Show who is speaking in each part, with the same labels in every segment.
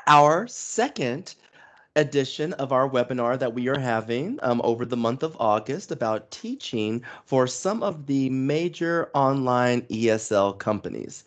Speaker 1: our second edition of our webinar that we are having over the month of August about teaching for some of the major online ESL companies.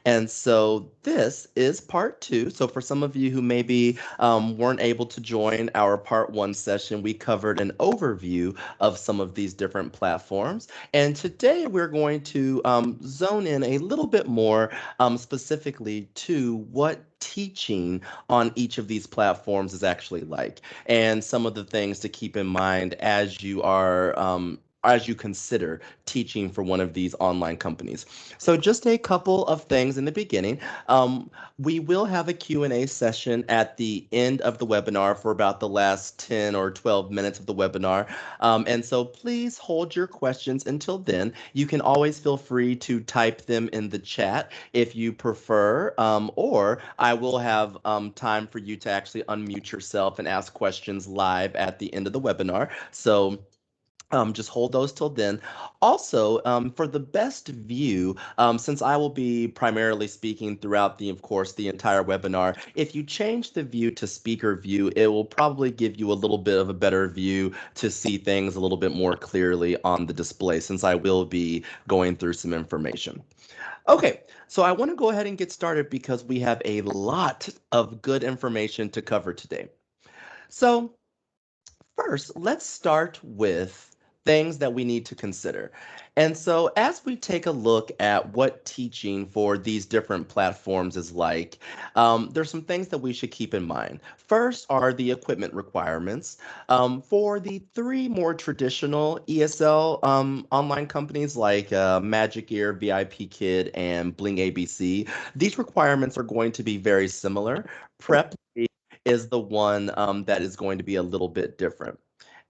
Speaker 1: And so this is part two. So for some of you who maybe weren't able to join our part one session, we covered an overview of some of these different platforms. And today we're going to zone in a little bit more specifically to what teaching on each of these platforms is actually like, and some of the things to keep in mind as you consider teaching for one of these online companies. So just a couple of things in the beginning. Um, we will have a Q&A session at the end of the webinar for about the last 10 or 12 minutes of the webinar. And so please hold your questions until then. You can always feel free to type them in the chat if you prefer, or I will have time for you to actually unmute yourself and ask questions live at the end of the webinar. So just hold those till then. Also, for the best view, since I will be primarily speaking throughout of course, the entire webinar, if you change the view to speaker view, it will probably give you a little bit of a better view to see things a little bit more clearly on the display, since I will be going through some information. Okay, so I want to go ahead and get started because we have a lot of good information to cover today. So first, let's start with things that we need to consider. And so, as we take a look at what teaching for these different platforms is like, there's some things that we should keep in mind. First are the equipment requirements. For the three more traditional ESL online companies like Magic Ear, VIP Kid, and Bling ABC, these requirements are going to be very similar. Prep is the one that is going to be a little bit different.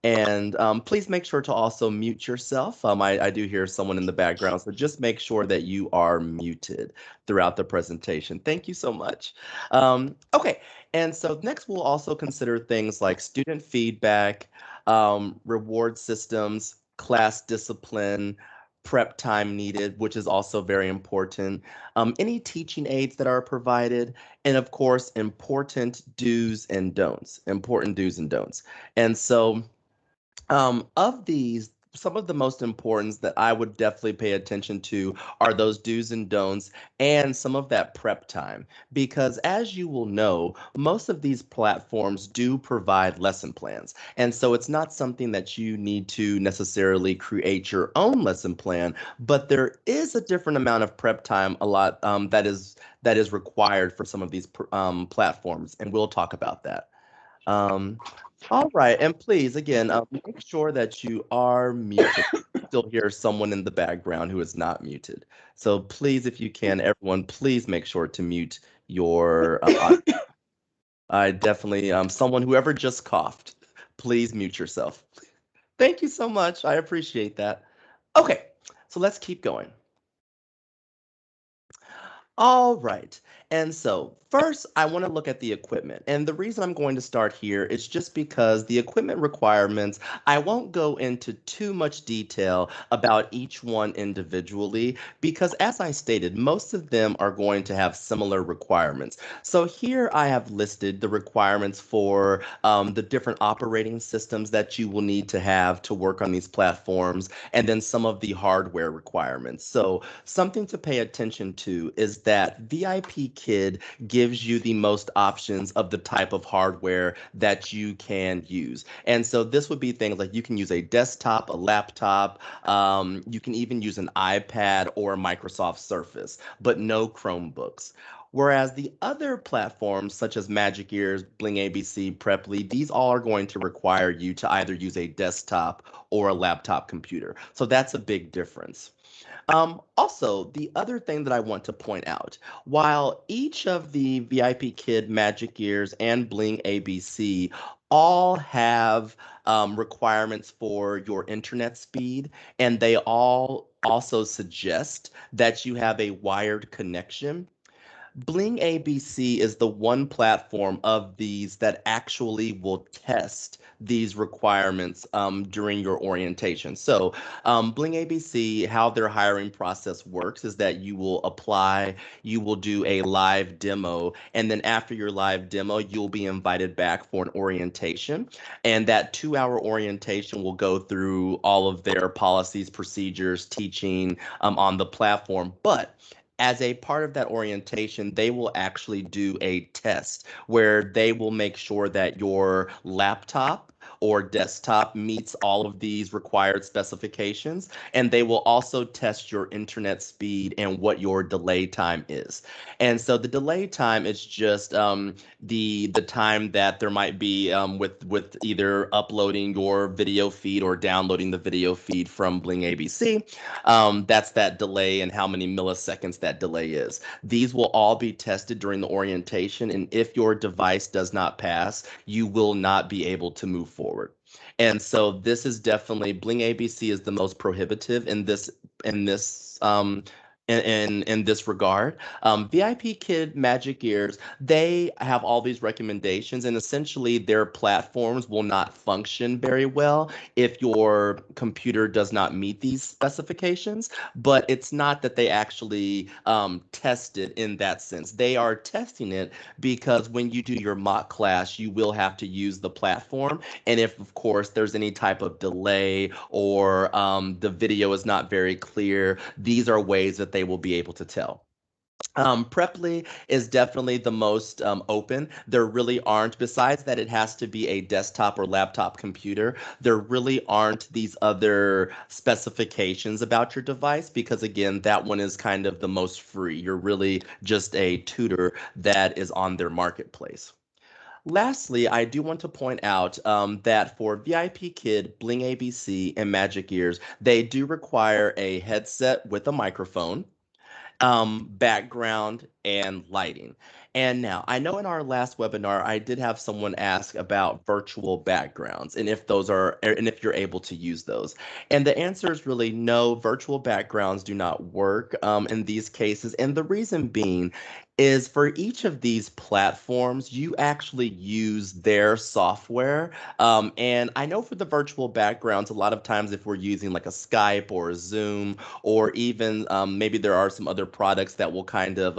Speaker 1: And please make sure to also mute yourself. I do hear someone in the background, so just make sure that you are muted throughout the presentation. Thank you so much. Okay, and so next we'll also consider things like student feedback, reward systems, class discipline, prep time needed, which is also very important, any teaching aids that are provided, and of course, important do's and don'ts, important do's and don'ts. And so of these, some of the most importance that I would definitely pay attention to are those do's and don'ts and some of that prep time. Because as you will know, most of these platforms do provide lesson plans. And so it's not something that you need to necessarily create your own lesson plan, but there is a different amount of prep time, a lot that is required for some of these platforms, and we'll talk about that. Um, all right, and please, again, make sure that you are muted. Still hear someone in the background who is not muted. So please, if you can, everyone, please make sure to mute your audio. I definitely, whoever just coughed, please mute yourself. Thank you so much. I appreciate that. Okay, so let's keep going. All right. And so first, I want to look at the equipment. And the reason I'm going to start here is just because the equipment requirements, I won't go into too much detail about each one individually, because as I stated, most of them are going to have similar requirements. So here I have listed the requirements for the different operating systems that you will need to have to work on these platforms, and then some of the hardware requirements. So something to pay attention to is that VIP Kid gives you the most options of the type of hardware that you can use. And so this would be things like you can use a desktop, a laptop, you can even use an iPad or a Microsoft Surface, but no Chromebooks. Whereas the other platforms, such as Magic Ears, Bling ABC, Preply, these all are going to require you to either use a desktop or a laptop computer. So that's a big difference. Also, the other thing that I want to point out, while each of the VIP Kid, Magic Ears, and Bling ABC all have requirements for your internet speed, and they all also suggest that you have a wired connection, Bling ABC is the one platform of these that actually will test these requirements during your orientation. So, Bling ABC, how their hiring process works is that you will apply, you will do a live demo, and then after your live demo, you'll be invited back for an orientation. And that 2 hour orientation will go through all of their policies, procedures, teaching on the platform. But as a part of that orientation, they will actually do a test where they will make sure that your laptop or desktop meets all of these required specifications. And they will also test your internet speed and what your delay time is. And so the delay time is just the time that there might be with either uploading your video feed or downloading the video feed from Bling ABC. That's that delay and how many milliseconds that delay is. These will all be tested during the orientation, and if your device does not pass, you will not be able to move forward. And so this is definitely Bling ABC is the most prohibitive in this in this regard. VIP Kid Magic Ears, they have all these recommendations, and essentially their platforms will not function very well if your computer does not meet these specifications. But it's not that they actually test it in that sense. They are testing it because when you do your mock class, you will have to use the platform. And if, of course, there's any type of delay or the video is not very clear, these are ways that they will be able to tell. Preply is definitely the most open. There really aren't, besides that it has to be a desktop or laptop computer, there really aren't these other specifications about your device because, again, that one is kind of the most free. You're really just a tutor that is on their marketplace. Lastly, I do want to point out that for VIP Kid, Bling ABC, and Magic Ears, they do require a headset with a microphone, background, and lighting. And now, I know in our last webinar, I did have someone ask about virtual backgrounds and if those are, and if you're able to use those. And the answer is really no, virtual backgrounds do not work in these cases. And the reason being is for each of these platforms, you actually use their software. And I know for the virtual backgrounds, a lot of times if we're using like a Skype or a Zoom, or even maybe there are some other products that will kind of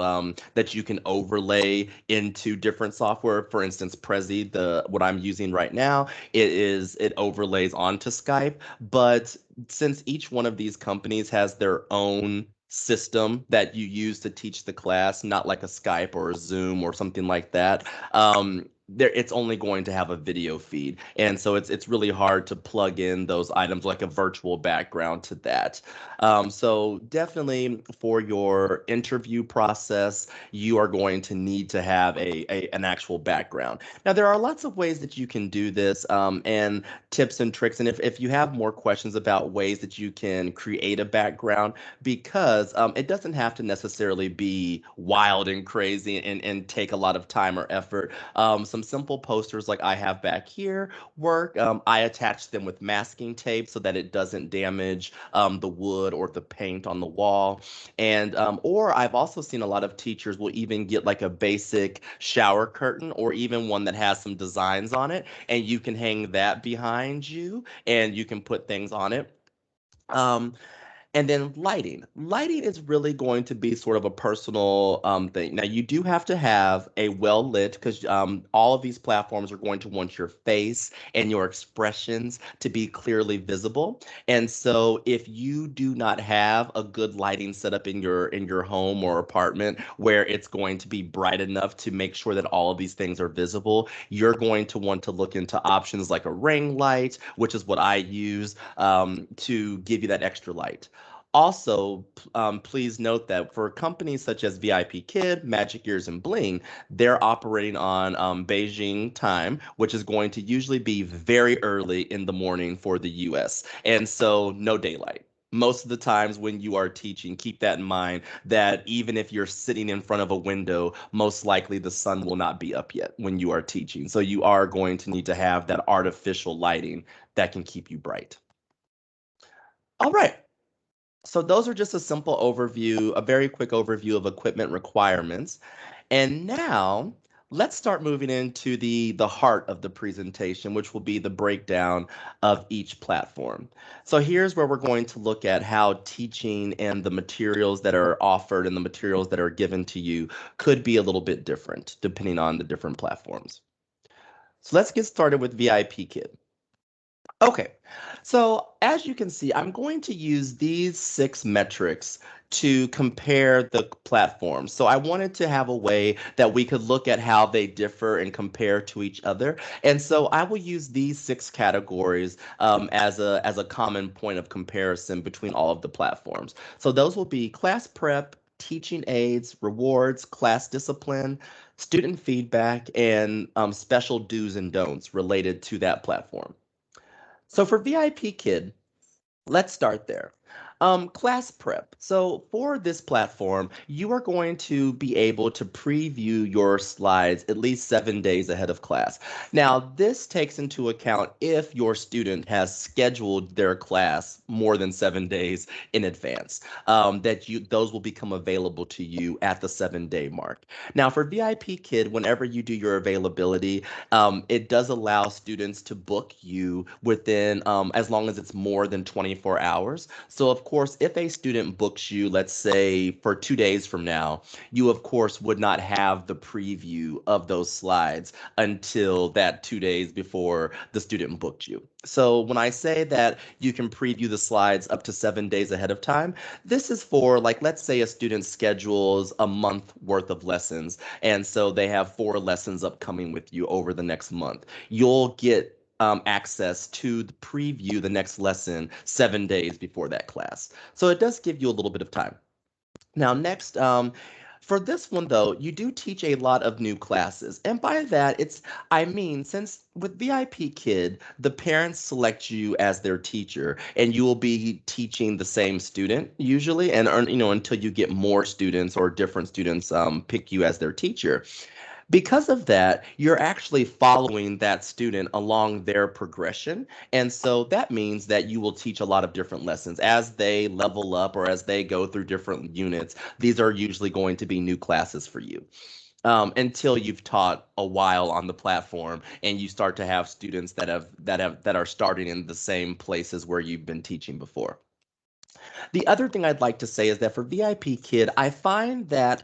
Speaker 1: that you can overlay into different software. For instance, Prezi, the what I'm using right now, it overlays onto Skype. But since each one of these companies has their own system that you use to teach the class, not like a Skype or a Zoom or something like that, there it's only going to have a video feed, and so it's really hard to plug in those items like a virtual background to that. So definitely for your interview process, you are going to need to have an actual background. Now there are lots of ways that you can do this, and tips and tricks. And if you have more questions about ways that you can create a background, because it doesn't have to necessarily be wild and crazy and take a lot of time or effort. Some simple posters like I have back here work. I attach them with masking tape so that it doesn't damage the wood or the paint on the wall. And or I've also seen a lot of teachers will even get like a basic shower curtain or even one that has some designs on it, and you can hang that behind you and you can put things on it. Um, and then lighting. Lighting is really going to be sort of a personal thing. Now, you do have to have a well lit because all of these platforms are going to want your face and your expressions to be clearly visible. And so, if you do not have a good lighting setup in your home or apartment where it's going to be bright enough to make sure that all of these things are visible, you're going to want to look into options like a ring light, which is what I use to give you that extra light. Also, please note that for companies such as VIP Kid, Magic Ears, and Bling, they're operating on Beijing time, which is going to usually be very early in the morning for the US. And so, no daylight. Most of the times when you are teaching, keep that in mind that even if you're sitting in front of a window, most likely the sun will not be up yet when you are teaching. So, you are going to need to have that artificial lighting that can keep you bright. All right. So those are just a simple overview, a very quick overview of equipment requirements. And now let's start moving into the heart of the presentation, which will be the breakdown of each platform. So here's where we're going to look at how teaching and the materials that are offered and the materials that are given to you could be a little bit different depending on the different platforms. So let's get started with VIP Kid. Okay, so as you can see, I'm going to use these 6 metrics to compare the platforms. So I wanted to have a way that we could look at how they differ and compare to each other. And so I will use these 6 categories as a common point of comparison between all of the platforms. So those will be class prep, teaching aids, rewards, class discipline, student feedback, and special do's and don'ts related to that platform. So for VIP Kid, let's start there. Class prep. So for this platform, you are going to be able to preview your slides at least 7 days ahead of class. Now, this takes into account if your student has scheduled their class more than 7 days in advance, that those will become available to you at the 7 day mark. Now, for VIP Kid, whenever you do your availability, it does allow students to book you within, as long as it's more than 24 hours. So, of course, if a student books you, let's say for 2 days from now, you, of course, would not have the preview of those slides until that 2 days before the student booked you. So, when I say that you can preview the slides up to 7 days ahead of time, this is for, like, let's say a student schedules a month worth of lessons, and so they have 4 lessons upcoming with you over the next month. You'll get access to the preview the next lesson 7 days before that class. So it does give you a little bit of time. Now, next, for this one though, you do teach a lot of new classes. And by that, I mean, since with VIP Kid, the parents select you as their teacher, and you will be teaching the same student usually, and until you get more students or different students pick you as their teacher. Because of that, you're actually following that student along their progression. And so that means that you will teach a lot of different lessons as they level up or as they go through different units. These are usually going to be new classes for you. Until you've taught a while on the platform and you start to have students that are starting in the same places where you've been teaching before. The other thing I'd like to say is that for VIP Kid, I find that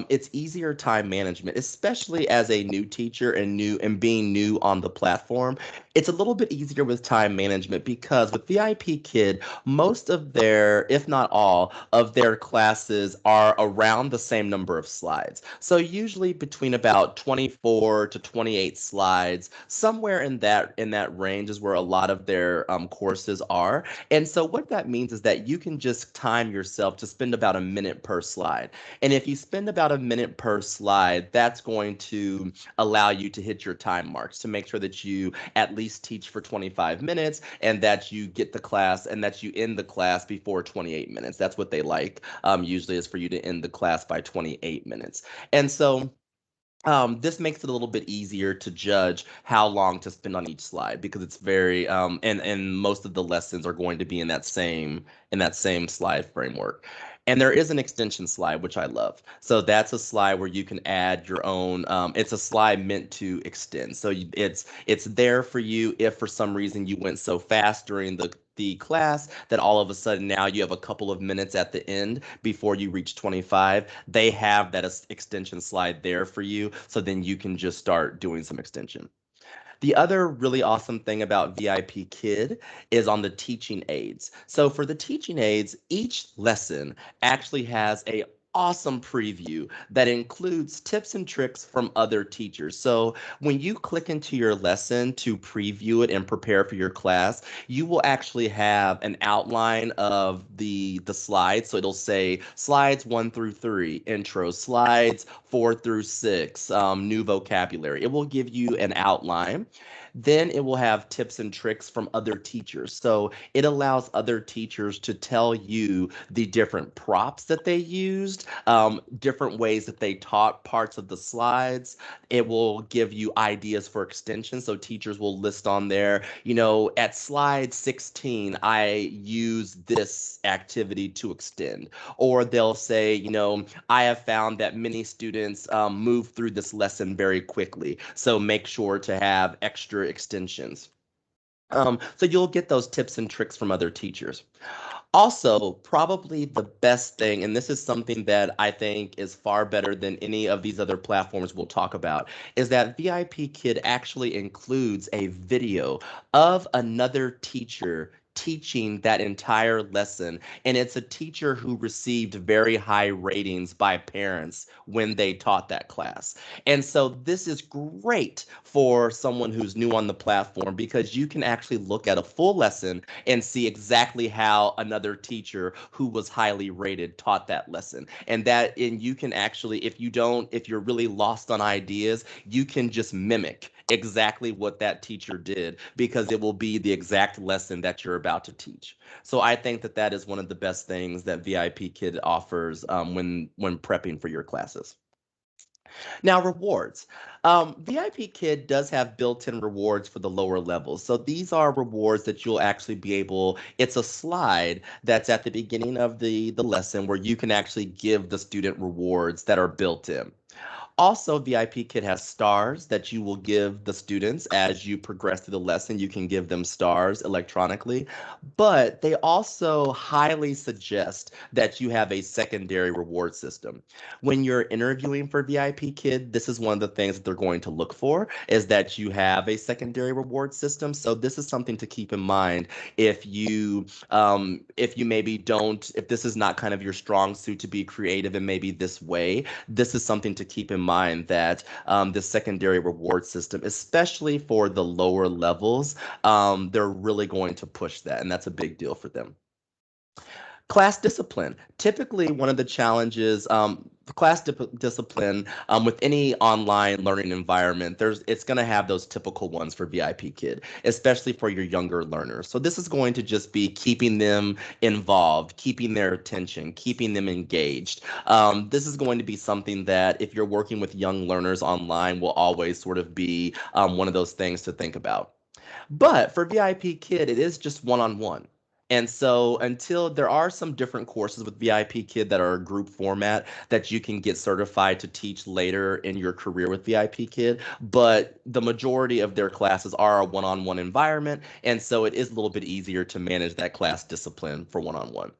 Speaker 1: it's easier time management, especially as a new teacher and being new on the platform. It's a little bit easier with time management because with VIP Kid, most of their, if not all, of their classes are around the same number of slides. So usually between about 24 to 28 slides, somewhere in that range is where a lot of their courses are. And so what that means is that you can just time yourself to spend about a minute per slide. And if you spend about a minute per slide, that's going to allow you to hit your time marks to make sure that you at least teach for 25 minutes and that you get the class and that you end the class before 28 minutes. That's what they like, usually is for you to end the class by 28 minutes. And so this makes it a little bit easier to judge how long to spend on each slide because it's very and most of the lessons are going to be in that same slide framework. And there is an extension slide, which I love. So that's a slide where you can add your own. It's a slide meant to extend. So it's there for you if for some reason you went so fast during the class that all of a sudden now you have a couple of minutes at the end before you reach 25. They have that extension slide there for you. So then you can just start doing some extension. The other really awesome thing about VIP Kid is on the teaching aids. So for the teaching aids, each lesson actually has a awesome preview that includes tips and tricks from other teachers. So when you click into your lesson to preview it and prepare for your class, you will actually have an outline of the slides. So it'll say slides 1 through 3, intro, slides 4 through 6, new vocabulary. It will give you an outline. Then it will have tips and tricks from other teachers. So it allows other teachers to tell you the different props that they used used, different ways that they taught parts of the slides. It will give you ideas for extensions. So teachers will list on there, at slide 16, I use this activity to extend. Or they'll say, I have found that many students move through this lesson very quickly. So make sure to have extra extensions. So you'll get those tips and tricks from other teachers. Also, probably the best thing, and this is something that I think is far better than any of these other platforms we'll talk about, is that VIP Kid actually includes a video of another teacher teaching that entire lesson. And it's a teacher who received very high ratings by parents when they taught that class. And so this is great for someone who's new on the platform because you can actually look at a full lesson and see exactly how another teacher who was highly rated taught that lesson. And you can actually, if you're really lost on ideas, you can just mimic exactly what that teacher did because it will be the exact lesson that you're about to teach. So I think that that is one of the best things that VIP Kid offers when prepping for your classes. Now, rewards. VIP Kid does have built-in rewards for the lower levels. So these are rewards that you'll actually be able, it's a slide that's at the beginning of the lesson where you can actually give the student rewards that are built in. Also, VIP Kit has stars that you will give the students as you progress through the lesson. You can give them stars electronically, but they also highly suggest that you have a secondary reward system. When you're interviewing for VIP Kid, this is one of the things that they're going to look for is that you have a secondary reward system. So this is something to keep in mind if you maybe don't, if this is not kind of your strong suit to be creative in maybe this way, this is something to keep in mind that the secondary reward system, especially for the lower levels, they're really going to push that, and that's a big deal for them. Class discipline. Typically, one of the challenges, discipline with any online learning environment, it's going to have those typical ones for VIP Kid, especially for your younger learners. So this is going to just be keeping them involved, keeping their attention, keeping them engaged. This is going to be something that if you're working with young learners online will always sort of be one of those things to think about. But for VIP Kid, it is just one-on-one. And so until there are some different courses with VIP Kid that are a group format that you can get certified to teach later in your career with VIP Kid, but the majority of their classes are a one-on-one environment, and so it is a little bit easier to manage that class discipline for one-on-one.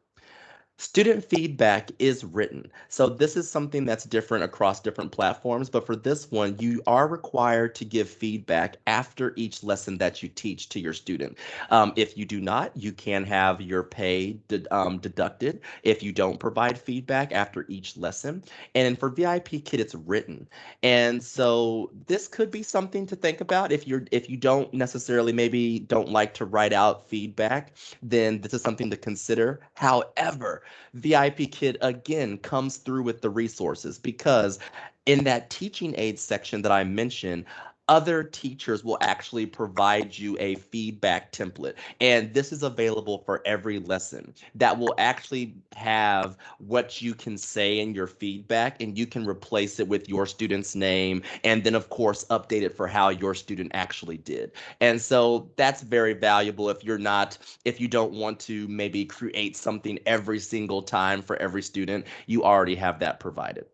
Speaker 1: Student feedback is written. So this is something that's different across different platforms, but for this one, you are required to give feedback after each lesson that you teach to your student. If you do not, you can have your pay deducted if you don't provide feedback after each lesson. And for VIP Kid, it's written. And so this could be something to think about if you don't necessarily maybe don't like to write out feedback, then this is something to consider. However, VIP Kid again comes through with the resources because in that teaching aids section that I mentioned, other teachers will actually provide you a feedback template. And this is available for every lesson that will actually have what you can say in your feedback, and you can replace it with your student's name. And then, of course, update it for how your student actually did. And so that's very valuable if you don't want to maybe create something every single time for every student, you already have that provided.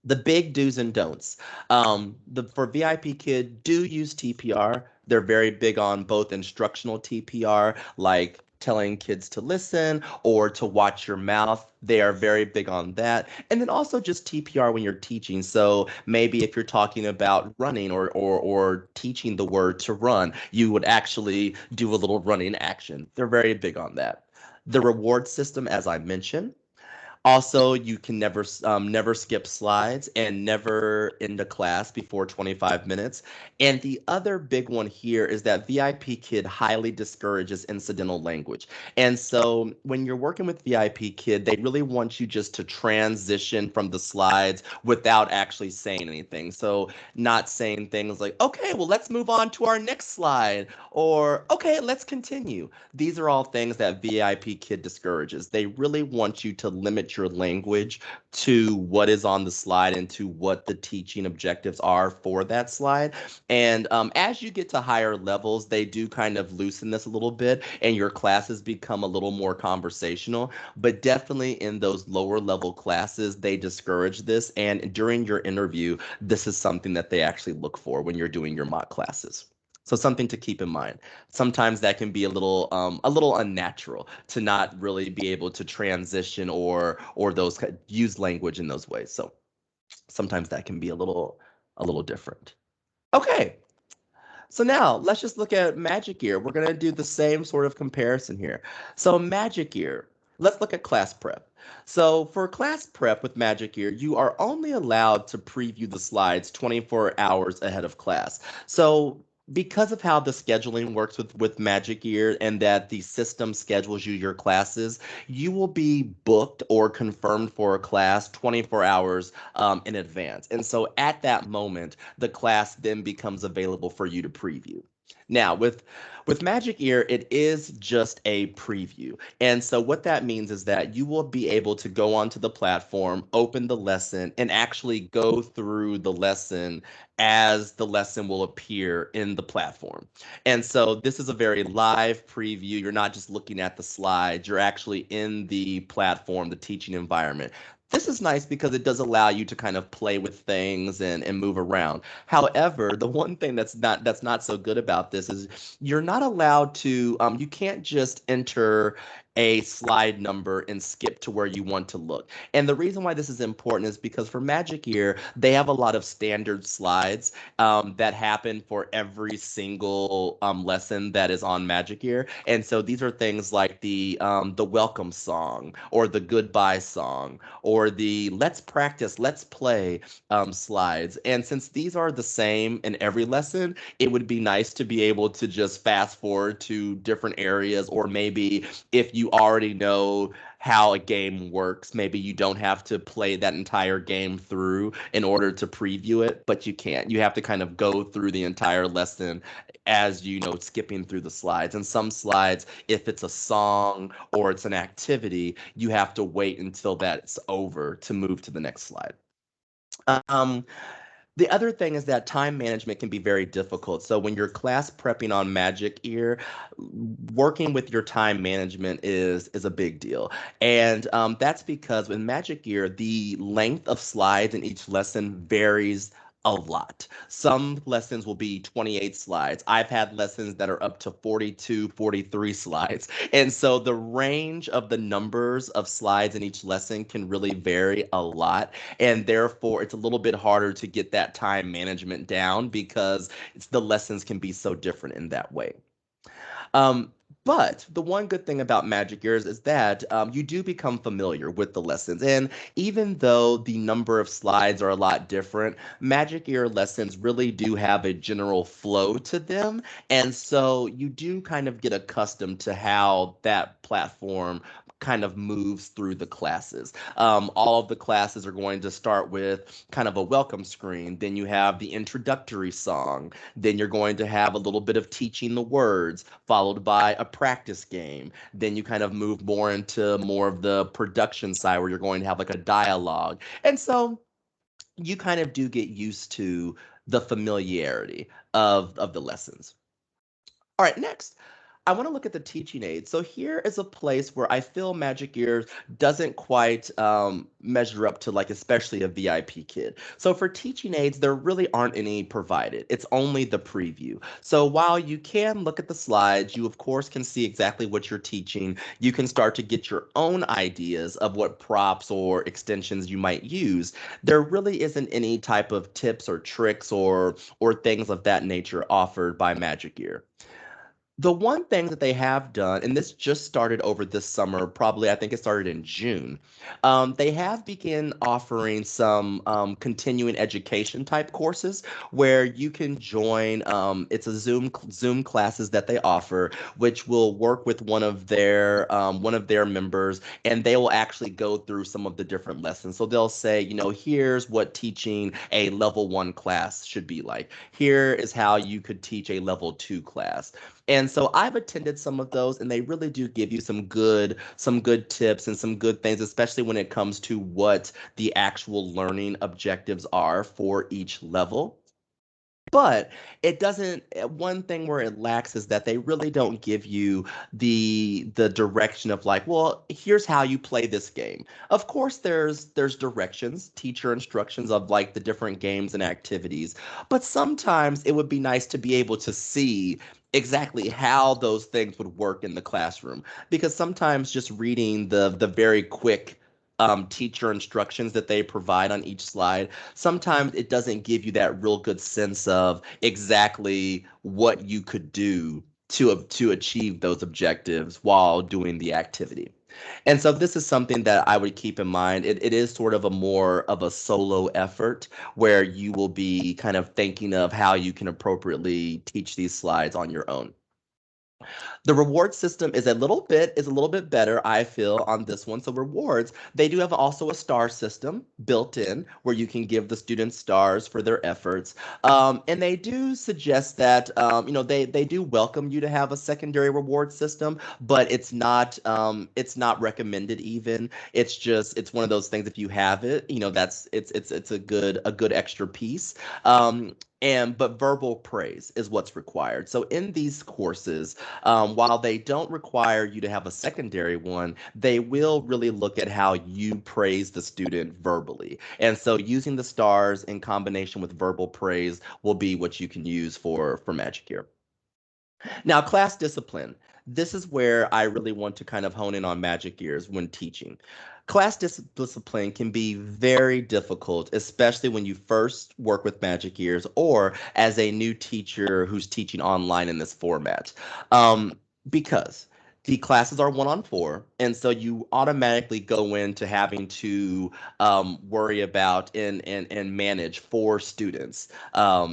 Speaker 1: The big do's and don'ts. For VIP Kid, do use TPR. They're very big on both instructional TPR, like telling kids to listen or to watch your mouth. They are very big on that. And then also just TPR when you're teaching. So maybe if you're talking about running or teaching the word to run, you would actually do a little running action. They're very big on that. The reward system, as I mentioned. Also, you can never skip slides and never end a class before 25 minutes. And the other big one here is that VIP Kid highly discourages incidental language. And so when you're working with VIP Kid, they really want you just to transition from the slides without actually saying anything. So not saying things like, okay, well, let's move on to our next slide, or okay, let's continue. These are all things that VIP Kid discourages. They really want you to limit your language to what is on the slide and to what the teaching objectives are for that slide. And as you get to higher levels, they do kind of loosen this a little bit, and your classes become a little more conversational. But definitely in those lower level classes, they discourage this. And during your interview, this is something that they actually look for when you're doing your mock classes. So something to keep in mind. Sometimes that can be a little unnatural to not really be able to transition or those use language in those ways. So sometimes that can be a little different. Okay, so now let's just look at Magic Year. We're going to do the same sort of comparison here. So Magic Year, let's look at class prep. So for class prep with Magic Year, you are only allowed to preview the slides 24 hours ahead of class. So because of how the scheduling works with Magic Year and that the system schedules you your classes, you will be booked or confirmed for a class 24 hours in advance. And so at that moment, the class then becomes available for you to preview. Now, with Magic Ear, it is just a preview. And so what that means is that you will be able to go onto the platform, open the lesson, and actually go through the lesson as the lesson will appear in the platform. And so this is a very live preview. You're not just looking at the slides, you're actually in the platform, the teaching environment. This is nice because it does allow you to kind of play with things and move around. However, the one thing that's not so good about this is you're not allowed to you can't just enter a slide number and skip to where you want to look. And the reason why this is important is because for Magic Year, they have a lot of standard slides that happen for every single lesson that is on Magic Year. And so these are things like the welcome song or the goodbye song or the let's practice, let's play slides. And since these are the same in every lesson, it would be nice to be able to just fast forward to different areas, or maybe if you already know how a game works, maybe you don't have to play that entire game through in order to preview it, but you can't. You have to kind of go through the entire lesson as you know, skipping through the slides. And some slides, if it's a song or it's an activity, you have to wait until that's over to move to the next slide. Um, the other thing is that time management can be very difficult. So when you're class prepping on Magic Ear, working with your time management is a big deal. And that's because with Magic Ear, the length of slides in each lesson varies a lot. Some lessons will be 28 slides. I've had lessons that are up to 42, 43 slides. And so the range of the numbers of slides in each lesson can really vary a lot. And therefore, it's a little bit harder to get that time management down because the lessons can be so different in that way. Um, but the one good thing about Magic Years is that you do become familiar with the lessons. And even though the number of slides are a lot different, Magic Year lessons really do have a general flow to them. And so you do kind of get accustomed to how that platform kind of moves through the classes. All of the classes are going to start with kind of a welcome screen. Then you have the introductory song. Then you're going to have a little bit of teaching the words, followed by a practice game. Then you kind of move more into more of the production side where you're going to have like a dialogue. And so you kind of do get used to the familiarity of the lessons. All right, next. I want to look at the teaching aids. So here is a place where I feel Magic Ears doesn't quite measure up to like especially a VIP kid. So for teaching aids, there really aren't any provided. It's only the preview. So while you can look at the slides, you of course can see exactly what you're teaching. You can start to get your own ideas of what props or extensions you might use. There really isn't any type of tips or tricks or things of that nature offered by Magic Ear. The one thing that they have done, and this just started over this summer, probably I think it started in June, they have begun offering some continuing education type courses where you can join. It's a Zoom classes that they offer, which will work with one of their members, and they will actually go through some of the different lessons. So they'll say, you know, here's what teaching a level 1 class should be like. Here is how you could teach a level 2 class. And so I've attended some of those, and they really do give you some good tips and some good things, especially when it comes to what the actual learning objectives are for each level. But it doesn't, one thing where it lacks is that they really don't give you the direction of like, well, here's how you play this game. Of course there's directions, teacher instructions of like the different games and activities, but sometimes it would be nice to be able to see exactly how those things would work in the classroom, because sometimes just reading the very quick teacher instructions that they provide on each slide, sometimes it doesn't give you that real good sense of exactly what you could do to achieve those objectives while doing the activity. And so this is something that I would keep in mind. It is sort of a more of a solo effort where you will be kind of thinking of how you can appropriately teach these slides on your own. The reward system is a little bit better, I feel, on this one. So rewards, they do have also a star system built in where you can give the students stars for their efforts. And they do suggest that they do welcome you to have a secondary reward system, but it's not recommended even. It's one of those things, if you have it, that's it's a good extra piece. But verbal praise is what's required. So in these courses, while they don't require you to have a secondary one, they will really look at how you praise the student verbally. And so using the stars in combination with verbal praise will be what you can use for Magic Year. Now, class discipline. This is where I really want to kind of hone in on magic years when teaching. Discipline can be very difficult, especially when you first work with magic years or as a new teacher who's teaching online in this format. Because the classes are 1-on-4, and so you automatically go into having to worry about and manage 4 students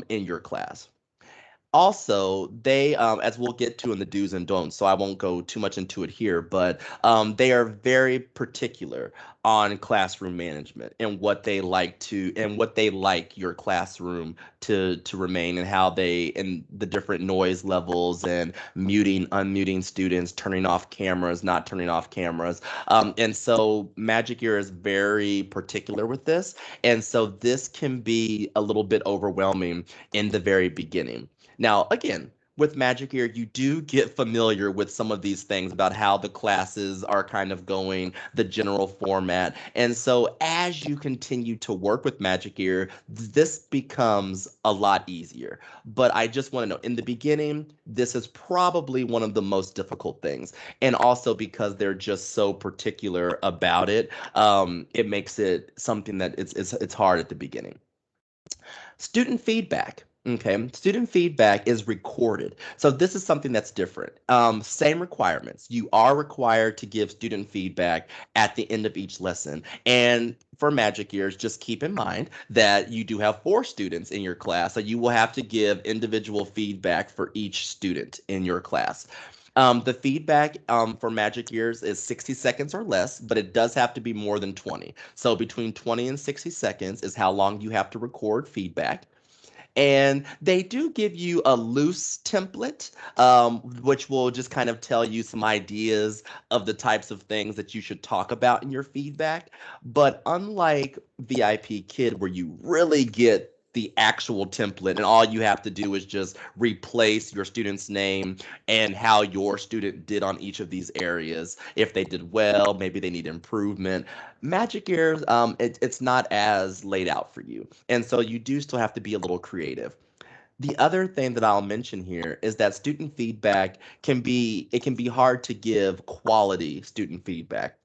Speaker 1: in your class. Also, they, as we'll get to in the do's and don'ts, so I won't go too much into it here, but they are very particular on classroom management and what they like your classroom to remain, and how they and the different noise levels and muting, unmuting students, turning off cameras, not turning off cameras. And so Magic Year is very particular with this, and so this can be a little bit overwhelming in the very beginning. Now, again, with Magic Year, you do get familiar with some of these things about how the classes are kind of going, the general format. And so as you continue to work with Magic Year, this becomes a lot easier. But I just want to know, in the beginning, this is probably one of the most difficult things. And also because they're just so particular about it, it makes it something that it's hard at the beginning. Student feedback. Okay, student feedback is recorded. So this is something that's different. Same requirements. You are required to give student feedback at the end of each lesson. And for Magic Years, just keep in mind that you do have 4 students in your class, so you will have to give individual feedback for each student in your class. The feedback for Magic Years is 60 seconds or less, but it does have to be more than 20. So between 20 and 60 seconds is how long you have to record feedback. And they do give you a loose template, which will just kind of tell you some ideas of the types of things that you should talk about in your feedback. But unlike VIP Kid, where you really get the actual template and all you have to do is just replace your student's name and how your student did on each of these areas. If they did well, maybe they need improvement. Magic Years, it's not as laid out for you. And so you do still have to be a little creative. The other thing that I'll mention here is that student feedback can be hard to give quality student feedback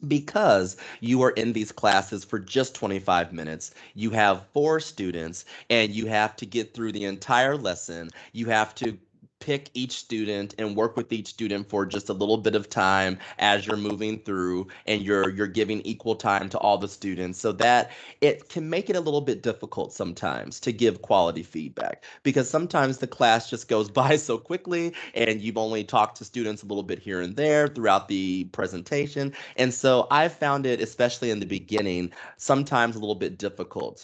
Speaker 1: because you are in these classes for just 25 minutes. You have 4 students and you have to get through the entire lesson. You have to pick each student and work with each student for just a little bit of time as you're moving through, and you're giving equal time to all the students, so that it can make it a little bit difficult sometimes to give quality feedback, because sometimes the class just goes by so quickly and you've only talked to students a little bit here and there throughout the presentation. And so I found it, especially in the beginning, sometimes a little bit difficult.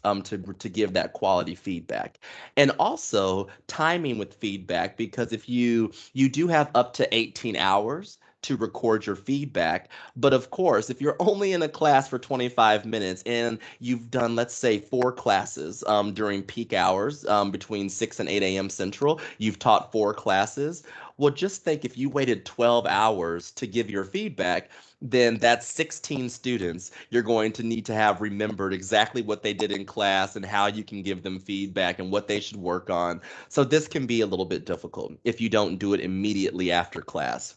Speaker 1: to give that quality feedback. And also timing with feedback, because if you do have up to 18 hours to record your feedback. But of course, if you're only in a class for 25 minutes and you've done, let's say, 4 classes during peak hours between 6 and 8 a.m. Central, you've taught 4 classes. Well, just think if you waited 12 hours to give your feedback, then that's 16 students you're going to need to have remembered exactly what they did in class and how you can give them feedback and what they should work on. So this can be a little bit difficult if you don't do it immediately after class.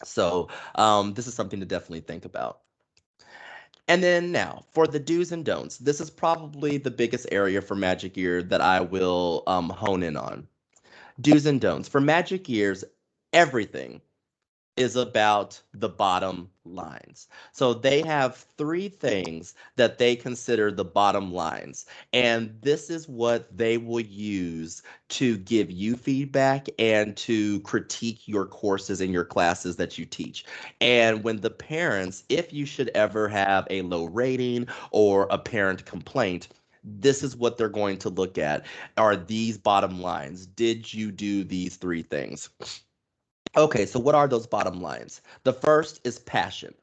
Speaker 1: So this is something to definitely think about. And then now for the do's and don'ts, this is probably the biggest area for Magic Year that I will hone in on. Do's and don'ts. For Magic Years, everything is about the bottom lines. So they have 3 things that they consider the bottom lines. And this is what they will use to give you feedback and to critique your courses and your classes that you teach. And when the parents, if you should ever have a low rating or a parent complaint, this is what they're going to look at are these bottom lines. Did you do these 3 things? Okay, so what are those bottom lines? The first is passion.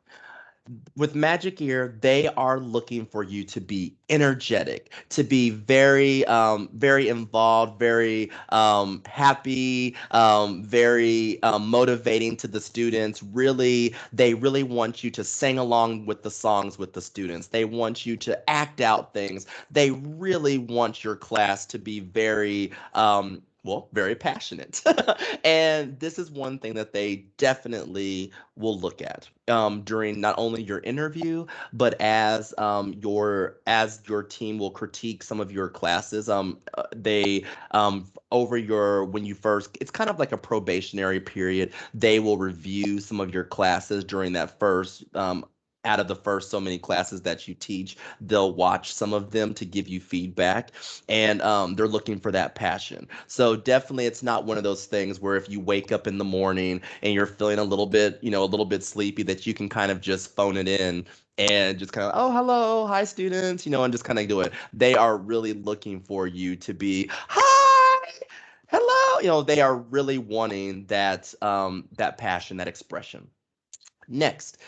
Speaker 1: With Magic Ear, they are looking for you to be energetic, to be very involved, very happy, very motivating to the students. Really, they really want you to sing along with the songs with the students. They want you to act out things. They really want your class to be very well, very passionate. And this is one thing that they definitely will look at during not only your interview, but as your team will critique some of your classes. They over your when you first, it's kind of like a probationary period. They will review some of your classes during that first. Out of the first so many classes that you teach, they'll watch some of them to give you feedback, and they're looking for that passion. So definitely, it's not one of those things where if you wake up in the morning and you're feeling a little bit, a little bit sleepy, that you can kind of just phone it in and just kind of, oh, hello, hi, students, and just kind of do it. They are really looking for you to be, hi, hello. They are really wanting that passion, that expression. Next,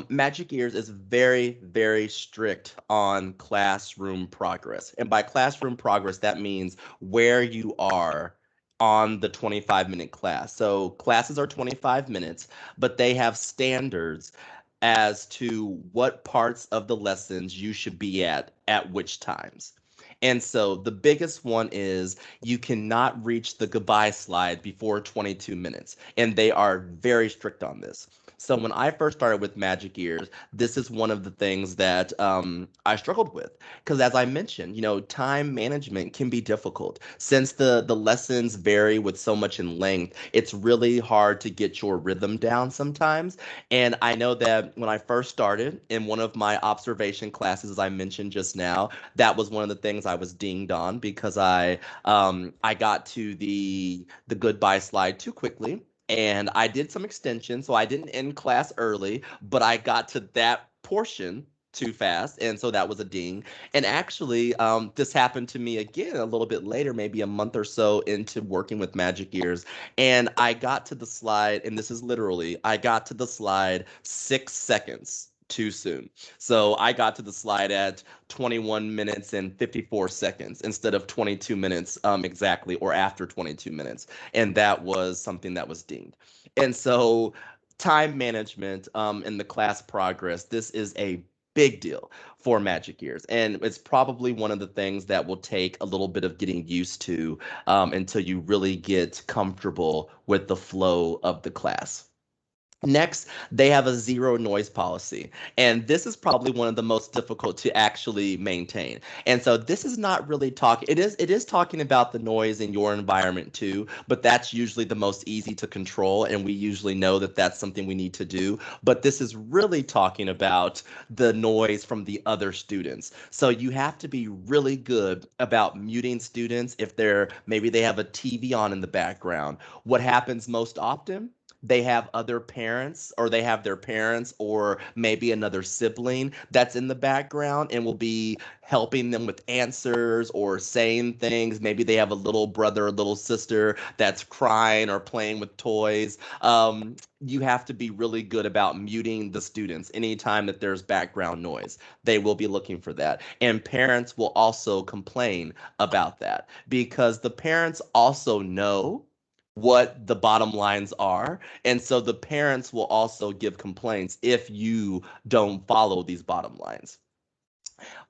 Speaker 1: Magic Ears is very, very strict on classroom progress. And by classroom progress, that means where you are on the 25-minute class. So classes are 25 minutes, but they have standards as to what parts of the lessons you should be at which times. And so the biggest one is you cannot reach the goodbye slide before 22 minutes. And they are very strict on this. So when I first started with Magic Ears, this is one of the things that I struggled with because, as I mentioned, time management can be difficult since the lessons vary with so much in length. It's really hard to get your rhythm down sometimes. And I know that when I first started in one of my observation classes, as I mentioned just now, that was one of the things I was dinged on because I got to the goodbye slide too quickly, and I did some extension, so I didn't end class early, but I got to that portion too fast, and so that was a ding. And actually, this happened to me again a little bit later, maybe a month or so into working with Magic Ears, and I got to the slide, and this is literally, I got to the slide 6 seconds too soon. So I got to the slide at 21 minutes and 54 seconds instead of 22 minutes exactly, or after 22 minutes. And that was something that was dinged. And so time management in the class progress, this is a big deal for Magic Years. And it's probably one of the things that will take a little bit of getting used to until you really get comfortable with the flow of the class. Next, they have a zero noise policy. And this is probably one of the most difficult to actually maintain. And so this is not really talking, it is talking about the noise in your environment too, but that's usually the most easy to control. And we usually know that that's something we need to do. But this is really talking about the noise from the other students. So you have to be really good about muting students if maybe they have a TV on in the background. What happens most often? they have other parents, or they have their parents or maybe another sibling that's in the background and will be helping them with answers or saying things. Maybe they have a little brother or little sister that's crying or playing with toys. You have to be really good about muting the students anytime that there's background noise. They will be looking for that. And parents will also complain about that because the parents also know what the bottom lines are. And so the parents will also give complaints if you don't follow these bottom lines.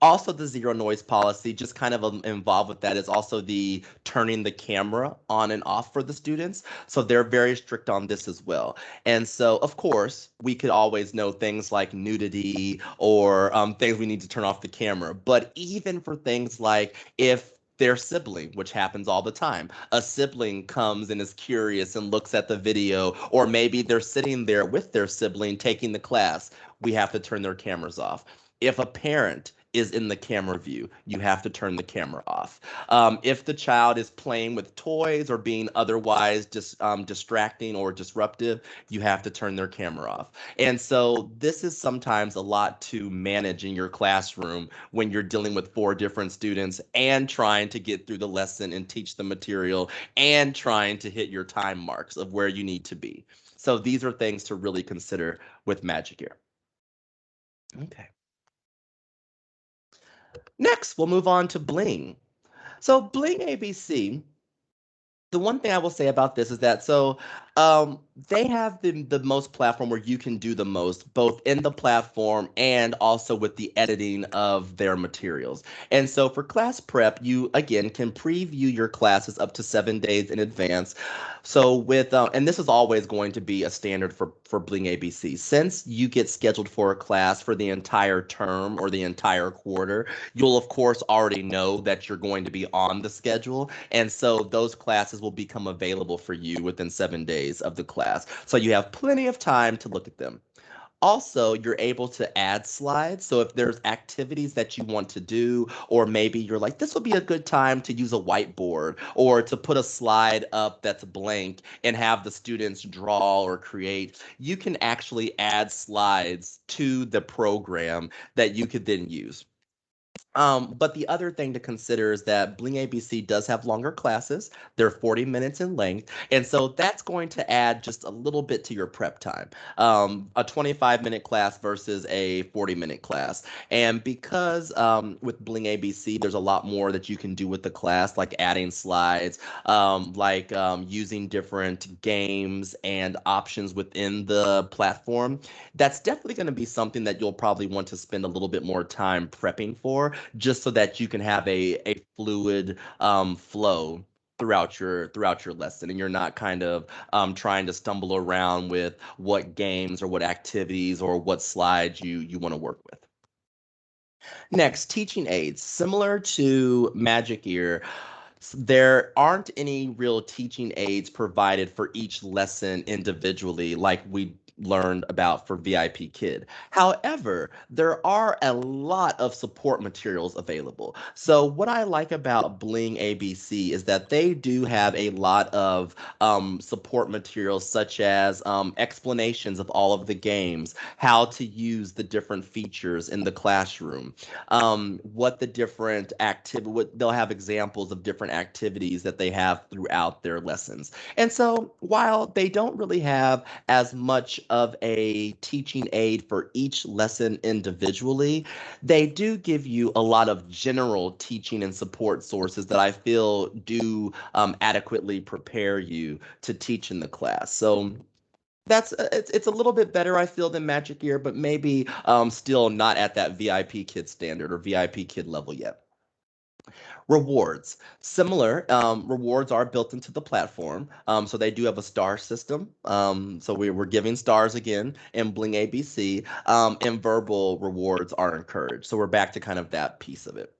Speaker 1: Also, the zero noise policy, just kind of involved with that, is also the turning the camera on and off for the students. So they're very strict on this as well. And so, of course, we could always know things like nudity or things we need to turn off the camera. But even for things like if their sibling, which happens all the time, a sibling comes and is curious and looks at the video, or maybe they're sitting there with their sibling taking the class, we have to turn their cameras off. If a parent is in the camera view, you have to turn the camera off. If the child is playing with toys or being otherwise just distracting or disruptive, you have to turn their camera off. And so this is sometimes a lot to manage in your classroom when you're dealing with four different students and trying to get through the lesson and teach the material and trying to hit your time marks of where you need to be. So these are things to really consider with Magic Ear. Okay. Next, we'll move on to Bling. So Bling ABC, the one thing I will say about this is that they have the most platform where you can do the most, both in the platform and also with the editing of their materials. And so for class prep, you again can preview your classes up to 7 days in advance. So and this is always going to be a standard for Bling ABC. Since you get scheduled for a class for the entire term or the entire quarter, you'll of course already know that you're going to be on the schedule. And so those classes will become available for you within 7 days of the class. So you have plenty of time to look at them. Also, you're able to add slides. So if there's activities that you want to do, or maybe you're like, this would be a good time to use a whiteboard or to put a slide up that's blank and have the students draw or create, you can actually add slides to the program that you could then use. But the other thing to consider is that Bling ABC does have longer classes. They're 40 minutes in length. And so that's going to add just a little bit to your prep time. A 25-minute class versus a 40-minute class. And because with Bling ABC, there's a lot more that you can do with the class, like adding slides, using different games and options within the platform. That's definitely going to be something that you'll probably want to spend a little bit more time prepping for, just so that you can have a fluid flow throughout your lesson, and you're not kind of trying to stumble around with what games or what activities or what slides you want to work with. Next, teaching aids. Similar to Magic Ear, there aren't any real teaching aids provided for each lesson individually, like we learned about for VIP Kid. However, there are a lot of support materials available. So what I like about Bling ABC is that they do have a lot of support materials, such as explanations of all of the games, how to use the different features in the classroom, what the different activity, what they'll have examples of different activities that they have throughout their lessons. And so while they don't really have as much of a teaching aid for each lesson individually, they do give you a lot of general teaching and support sources that I feel do adequately prepare you to teach in the class. So it's a little bit better, I feel, than Magic Year, but maybe still not at that VIP Kid standard or VIP Kid level yet. Rewards. Similar, rewards are built into the platform. So they do have a star system. So we're giving stars again in Bling ABC, and verbal rewards are encouraged. So we're back to kind of that piece of it.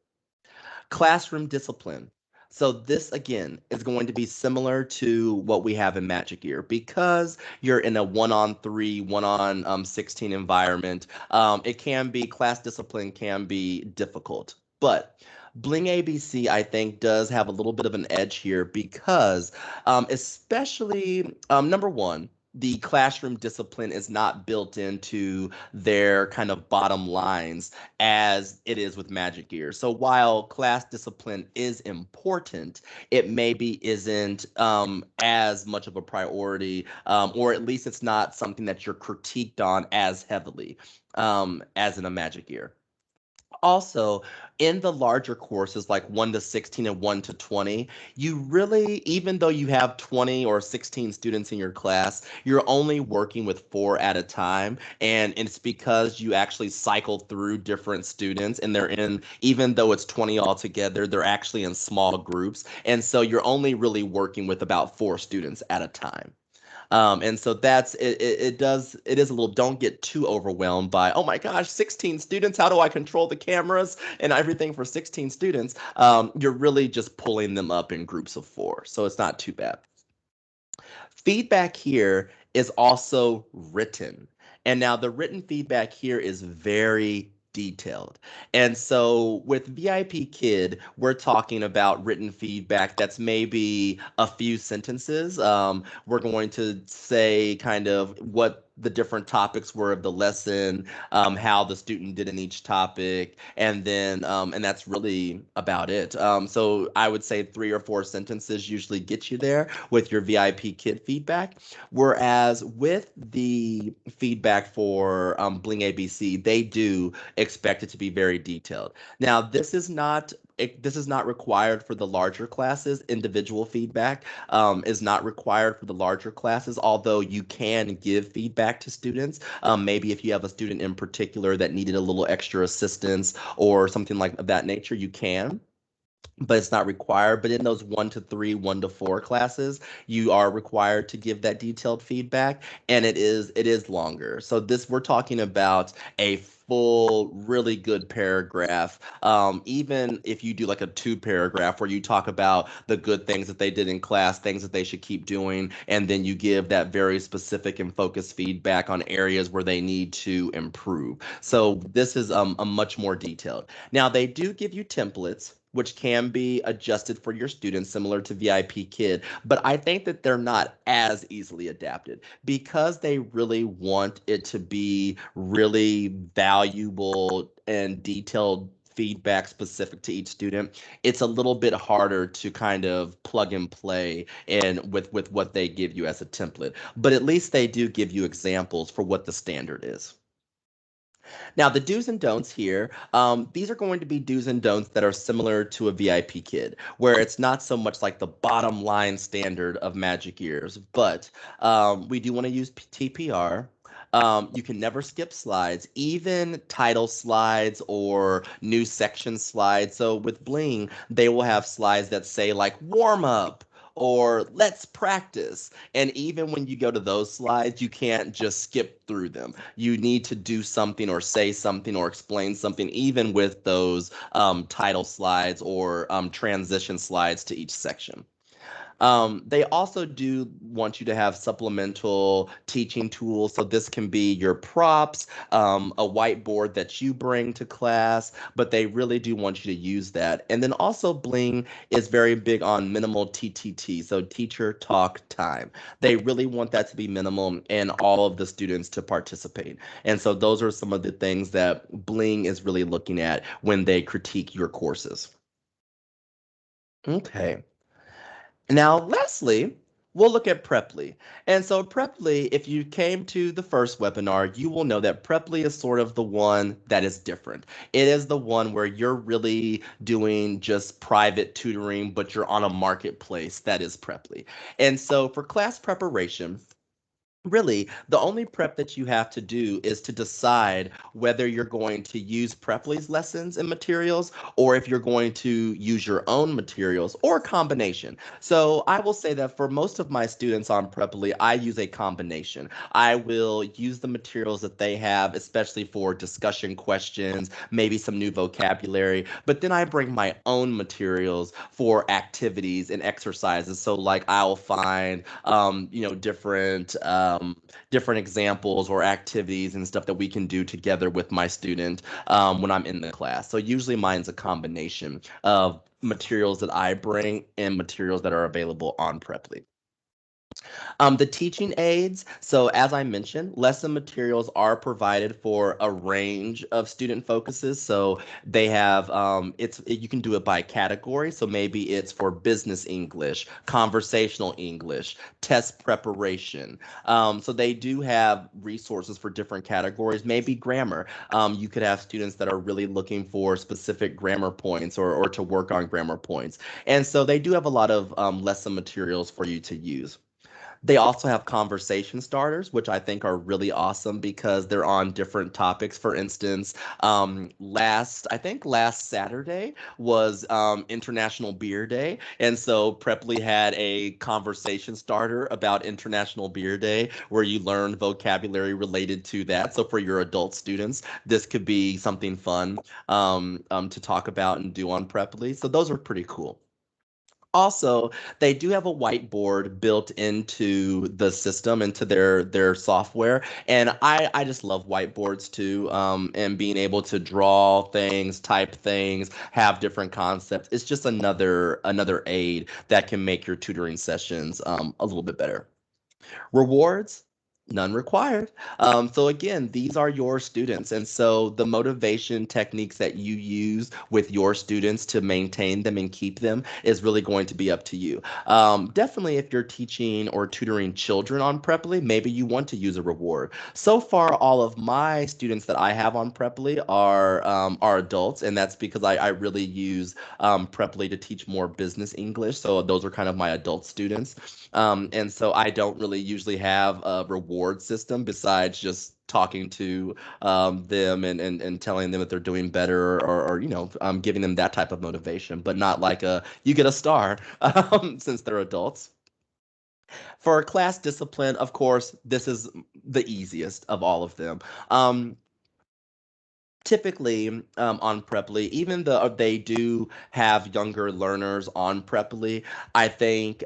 Speaker 1: Classroom discipline. So this again is going to be similar to what we have in Magic Year because you're in a one-on-3, one-on 16 environment. It can be class discipline can be difficult, but Bling ABC I think does have a little bit of an edge here because, especially number one. the classroom discipline is not built into their kind of bottom lines as it is with Magic Gear. So while class discipline is important, it maybe isn't as much of a priority, or at least it's not something that you're critiqued on as heavily as in a Magic Year. Also, in the larger courses like 1 to 16 and 1 to 20, you really, even though you have 20 or 16 students in your class, you're only working with 4 at a time. And it's because you actually cycle through different students and they're in, even though it's 20 altogether, they're actually in small groups. And so you're only really working with about 4 students at a time. And so that's it, it is a little, don't get too overwhelmed by, oh my gosh, 16 students, how do I control the cameras and everything for 16 students? You're really just pulling them up in groups of 4, so it's not too bad. Feedback here is also written. And now the written feedback here is very detailed. And so with VIP Kid, we're talking about written feedback that's maybe a few sentences. We're going to say kind of what the different topics were of the lesson, how the student did in each topic, and then and that's really about it. So I would say 3 or 4 sentences usually get you there with your VIP Kid feedback. Whereas with the feedback for Bling ABC, they do expect it to be very detailed. Now, this is not required for the larger classes. Individual feedback is not required for the larger classes, although you can give feedback to students. Maybe if you have a student in particular that needed a little extra assistance or something like that nature, you can, but it's not required. But in those 1 to 3, 1 to 4 classes, you are required to give that detailed feedback, and it is longer. So this we're talking about a full, really good paragraph. Even if you do like a 2 paragraph where you talk about the good things that they did in class, things that they should keep doing, and then you give that very specific and focused feedback on areas where they need to improve. So this is a much more detailed. Now, they do give you templates, which can be adjusted for your students, similar to VIP Kid, but I think that they're not as easily adapted because they really want it to be really valuable and detailed feedback specific to each student. It's a little bit harder to kind of plug and play and with what they give you as a template, but at least they do give you examples for what the standard is. Now, the do's and don'ts here, these are going to be do's and don'ts that are similar to a VIP Kid, where it's not so much like the bottom line standard of Magic Years, but we do want to use TPR. You can never skip slides, even title slides or new section slides. So with Bling, they will have slides that say like warm up or let's practice. And even when you go to those slides, you can't just skip through them. You need to do something or say something or explain something, even with those title slides or transition slides to each section. They also do want you to have supplemental teaching tools. So this can be your props, a whiteboard that you bring to class, but they really do want you to use that. And then also Bling is very big on minimal TTT, so teacher talk time. They really want that to be minimal and all of the students to participate. And so those are some of the things that Bling is really looking at when they critique your courses. Okay. Now, lastly, we'll look at Preply. And so Preply, if you came to the first webinar, you will know that Preply is sort of the one that is different. It is the one where you're really doing just private tutoring, but you're on a marketplace that is Preply. And so for class preparation, really, the only prep that you have to do is to decide whether you're going to use Preply's lessons and materials or if you're going to use your own materials or a combination. So I will say that for most of my students on Preply, I use a combination. I will use the materials that they have, especially for discussion questions, maybe some new vocabulary, but then I bring my own materials for activities and exercises. So like I'll find different examples or activities and stuff that we can do together with my student when I'm in the class. So usually mine's a combination of materials that I bring and materials that are available on Preply. The teaching aids. So, as I mentioned, lesson materials are provided for a range of student focuses. So they have you can do it by category. So maybe it's for business English, conversational English, test preparation. So they do have resources for different categories. Maybe grammar. You could have students that are really looking for specific grammar points or to work on grammar points. And so they do have a lot of lesson materials for you to use. They also have conversation starters, which I think are really awesome because they're on different topics. For instance, I think last Saturday was International Beer Day. And so Preply had a conversation starter about International Beer Day where you learn vocabulary related to that. So for your adult students, this could be something fun to talk about and do on Preply. So those are pretty cool. Also, they do have a whiteboard built into the system, into their software, and I just love whiteboards too. And being able to draw things, type things, have different concepts. It's just another aid that can make your tutoring sessions a little bit better. Rewards, none required. So again, these are your students. And so the motivation techniques that you use with your students to maintain them and keep them is really going to be up to you. Definitely if you're teaching or tutoring children on Preply, maybe you want to use a reward. So far, all of my students that I have on Preply are adults, and that's because I really use Preply to teach more business English. So those are kind of my adult students. And so I don't really usually have a reward system besides just talking to them and telling them that they're doing better or giving them that type of motivation, but not like you get a star since they're adults. For class discipline, of course, this is the easiest of all of them. Um, Typically on Preply, even though they do have younger learners on Preply, I think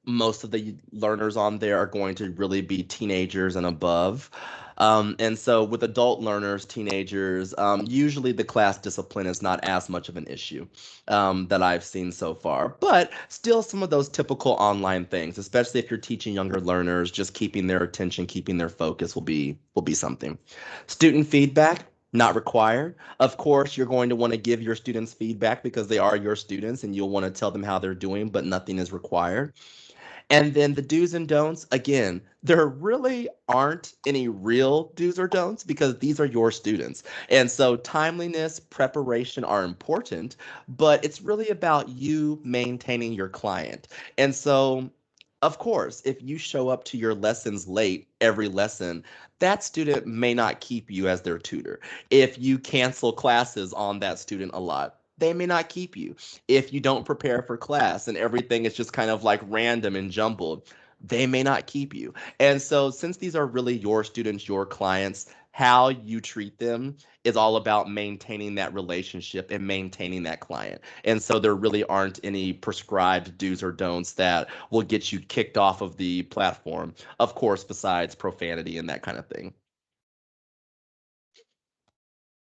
Speaker 1: most of the learners on there are going to really be teenagers and above. And so with adult learners, teenagers, usually the class discipline is not as much of an issue that I've seen so far. But still, some of those typical online things, especially if you're teaching younger learners, just keeping their attention, keeping their focus will be something. Student feedback, not required. Of course, you're going to want to give your students feedback because they are your students and you'll want to tell them how they're doing, but nothing is required. And then the do's and don'ts, again, there really aren't any real do's or don'ts because these are your students. And so timeliness, preparation are important, but it's really about you maintaining your client. And so, of course, if you show up to your lessons late every lesson, that student may not keep you as their tutor. If you cancel classes on that student a lot, they may not keep you. If you don't prepare for class and everything is just kind of like random and jumbled, they may not keep you. And so, since these are really your students, your clients, how you treat them is all about maintaining that relationship and maintaining that client. And so, there really aren't any prescribed do's or don'ts that will get you kicked off of the platform, of course, besides profanity and that kind of thing.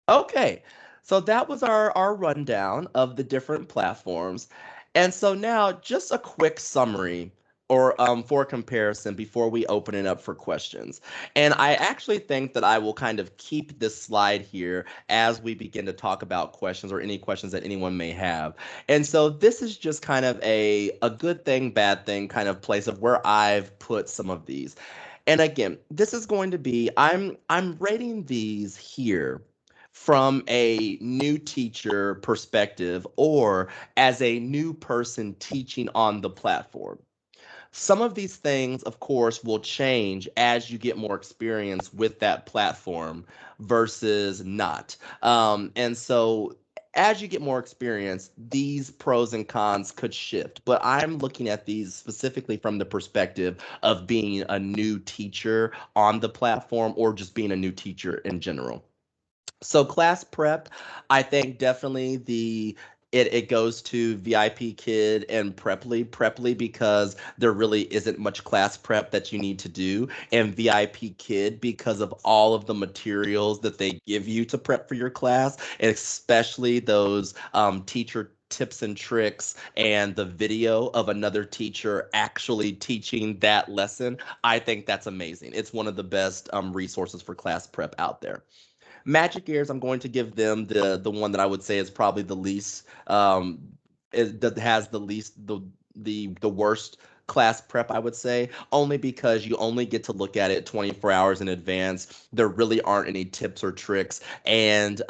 Speaker 1: Okay, so that was our rundown of the different platforms. And so now just a quick summary or for comparison before we open it up for questions. And I actually think that I will kind of keep this slide here as we begin to talk about questions or any questions that anyone may have. And so this is just kind of a good thing, bad thing kind of place of where I've put some of these. And again, this is going to be I'm rating these here from a new teacher perspective or as a new person teaching on the platform. Some of these things, of course, will change as you get more experience with that platform versus not. And so, as you get more experience, these pros and cons could shift. But I'm looking at these specifically from the perspective of being a new teacher on the platform or just being a new teacher in general. So class prep, I think definitely it goes to VIP Kid and Preply. Preply because there really isn't much class prep that you need to do, and VIP Kid because of all of the materials that they give you to prep for your class, and especially those teacher tips and tricks and the video of another teacher actually teaching that lesson, I think that's amazing. It's one of the best resources for class prep out there. Magic Ears, I'm going to give them the one that I would say is probably the least that has the least the worst class prep, I would say, only because you only get to look at it 24 hours in advance. There really aren't any tips or tricks, and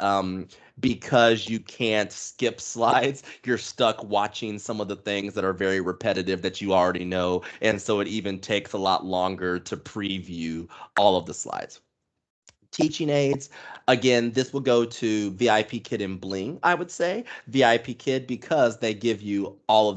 Speaker 1: because you can't skip slides, you're stuck watching some of the things that are very repetitive that you already know, and so it even takes a lot longer to preview all of the slides. Teaching aids, again, this will go to VIP Kid and Bling, I would say. VIP Kid because they give you all of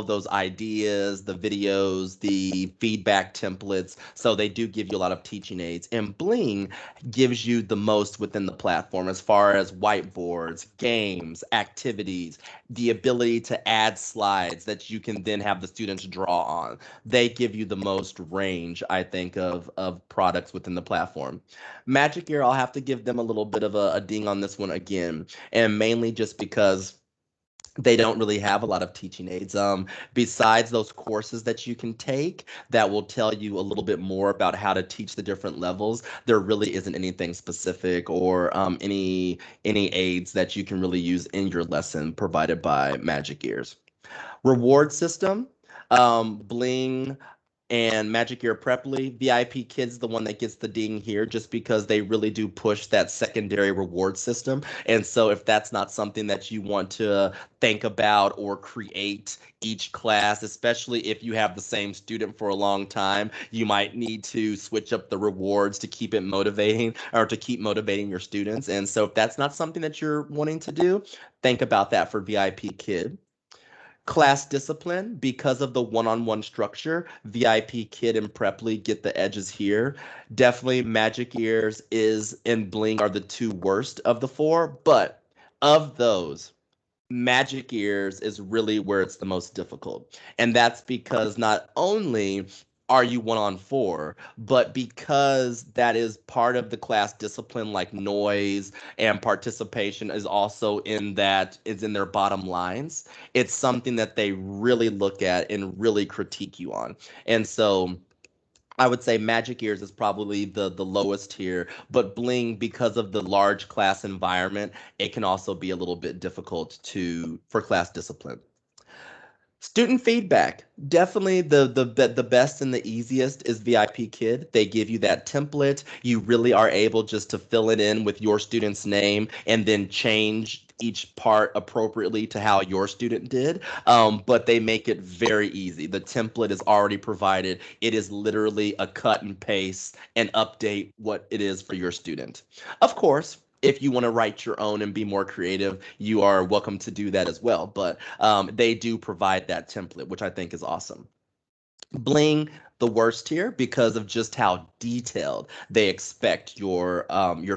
Speaker 1: those ideas, the videos, the feedback templates. So they do give you a lot of teaching aids. And Bling gives you the most within the platform as far as whiteboards, games, activities, the ability to add slides that you can then have the students draw on. They give you the most range, I think, of products within the platform. Magic Year, I'll have to give them a little bit of a ding on this one again, and mainly just because they don't really have a lot of teaching aids. Besides those courses that you can take that will tell you a little bit more about how to teach the different levels, there really isn't anything specific or any aids that you can really use in your lesson provided by Magic Ears. Reward system, Bling and Magic Year Preply. VIP Kids, the one that gets the ding here, just because they really do push that secondary reward system. And so, if that's not something that you want to think about or create each class, especially if you have the same student for a long time, you might need to switch up the rewards to keep it motivating or to keep motivating your students. And so, if that's not something that you're wanting to do, think about that for VIP Kid. Class discipline, because of the one-on-one structure, VIP Kid and Preply get the edges here. Definitely Magic Ears is and Bling are the two worst of the four, but of those, Magic Ears is really where it's the most difficult. And that's because not only are you one on four, but because that is part of the class discipline, like noise and participation is also in that, is in their bottom lines. It's something that they really look at and really critique you on. And so I would say Magic Ears is probably the lowest here, but Bling, because of the large class environment, it can also be a little bit difficult to for class discipline. Student feedback, definitely the best and the easiest is VIP Kid. They give you that template. You really are able just to fill it in with your student's name and then change each part appropriately to how your student did. But they make it very easy. The template is already provided. It is literally a cut and paste and update what it is for your student. Of course, if you want to write your own and be more creative, you are welcome to do that as well. But they do provide that template, which I think is awesome. Bling, the worst here because of just how detailed they expect your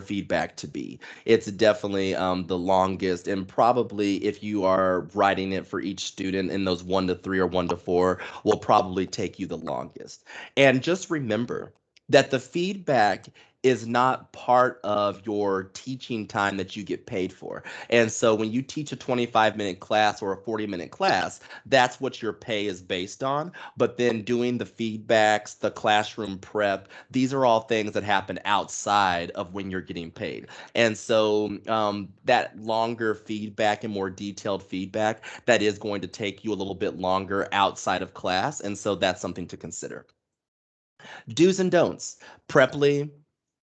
Speaker 1: feedback to be. It's definitely the longest, and probably if you are writing it for each student in those 1 to 3 or 1 to 4, will probably take you the longest. And just remember that the feedback is not part of your teaching time that you get paid for. And so when you teach a 25-minute class or a 40-minute class, that's what your pay is based on. But then doing the feedbacks, the classroom prep, these are all things that happen outside of when you're getting paid. And so that longer feedback and more detailed feedback, that is going to take you a little bit longer outside of class. And so that's something to consider. Do's and don'ts. Preply,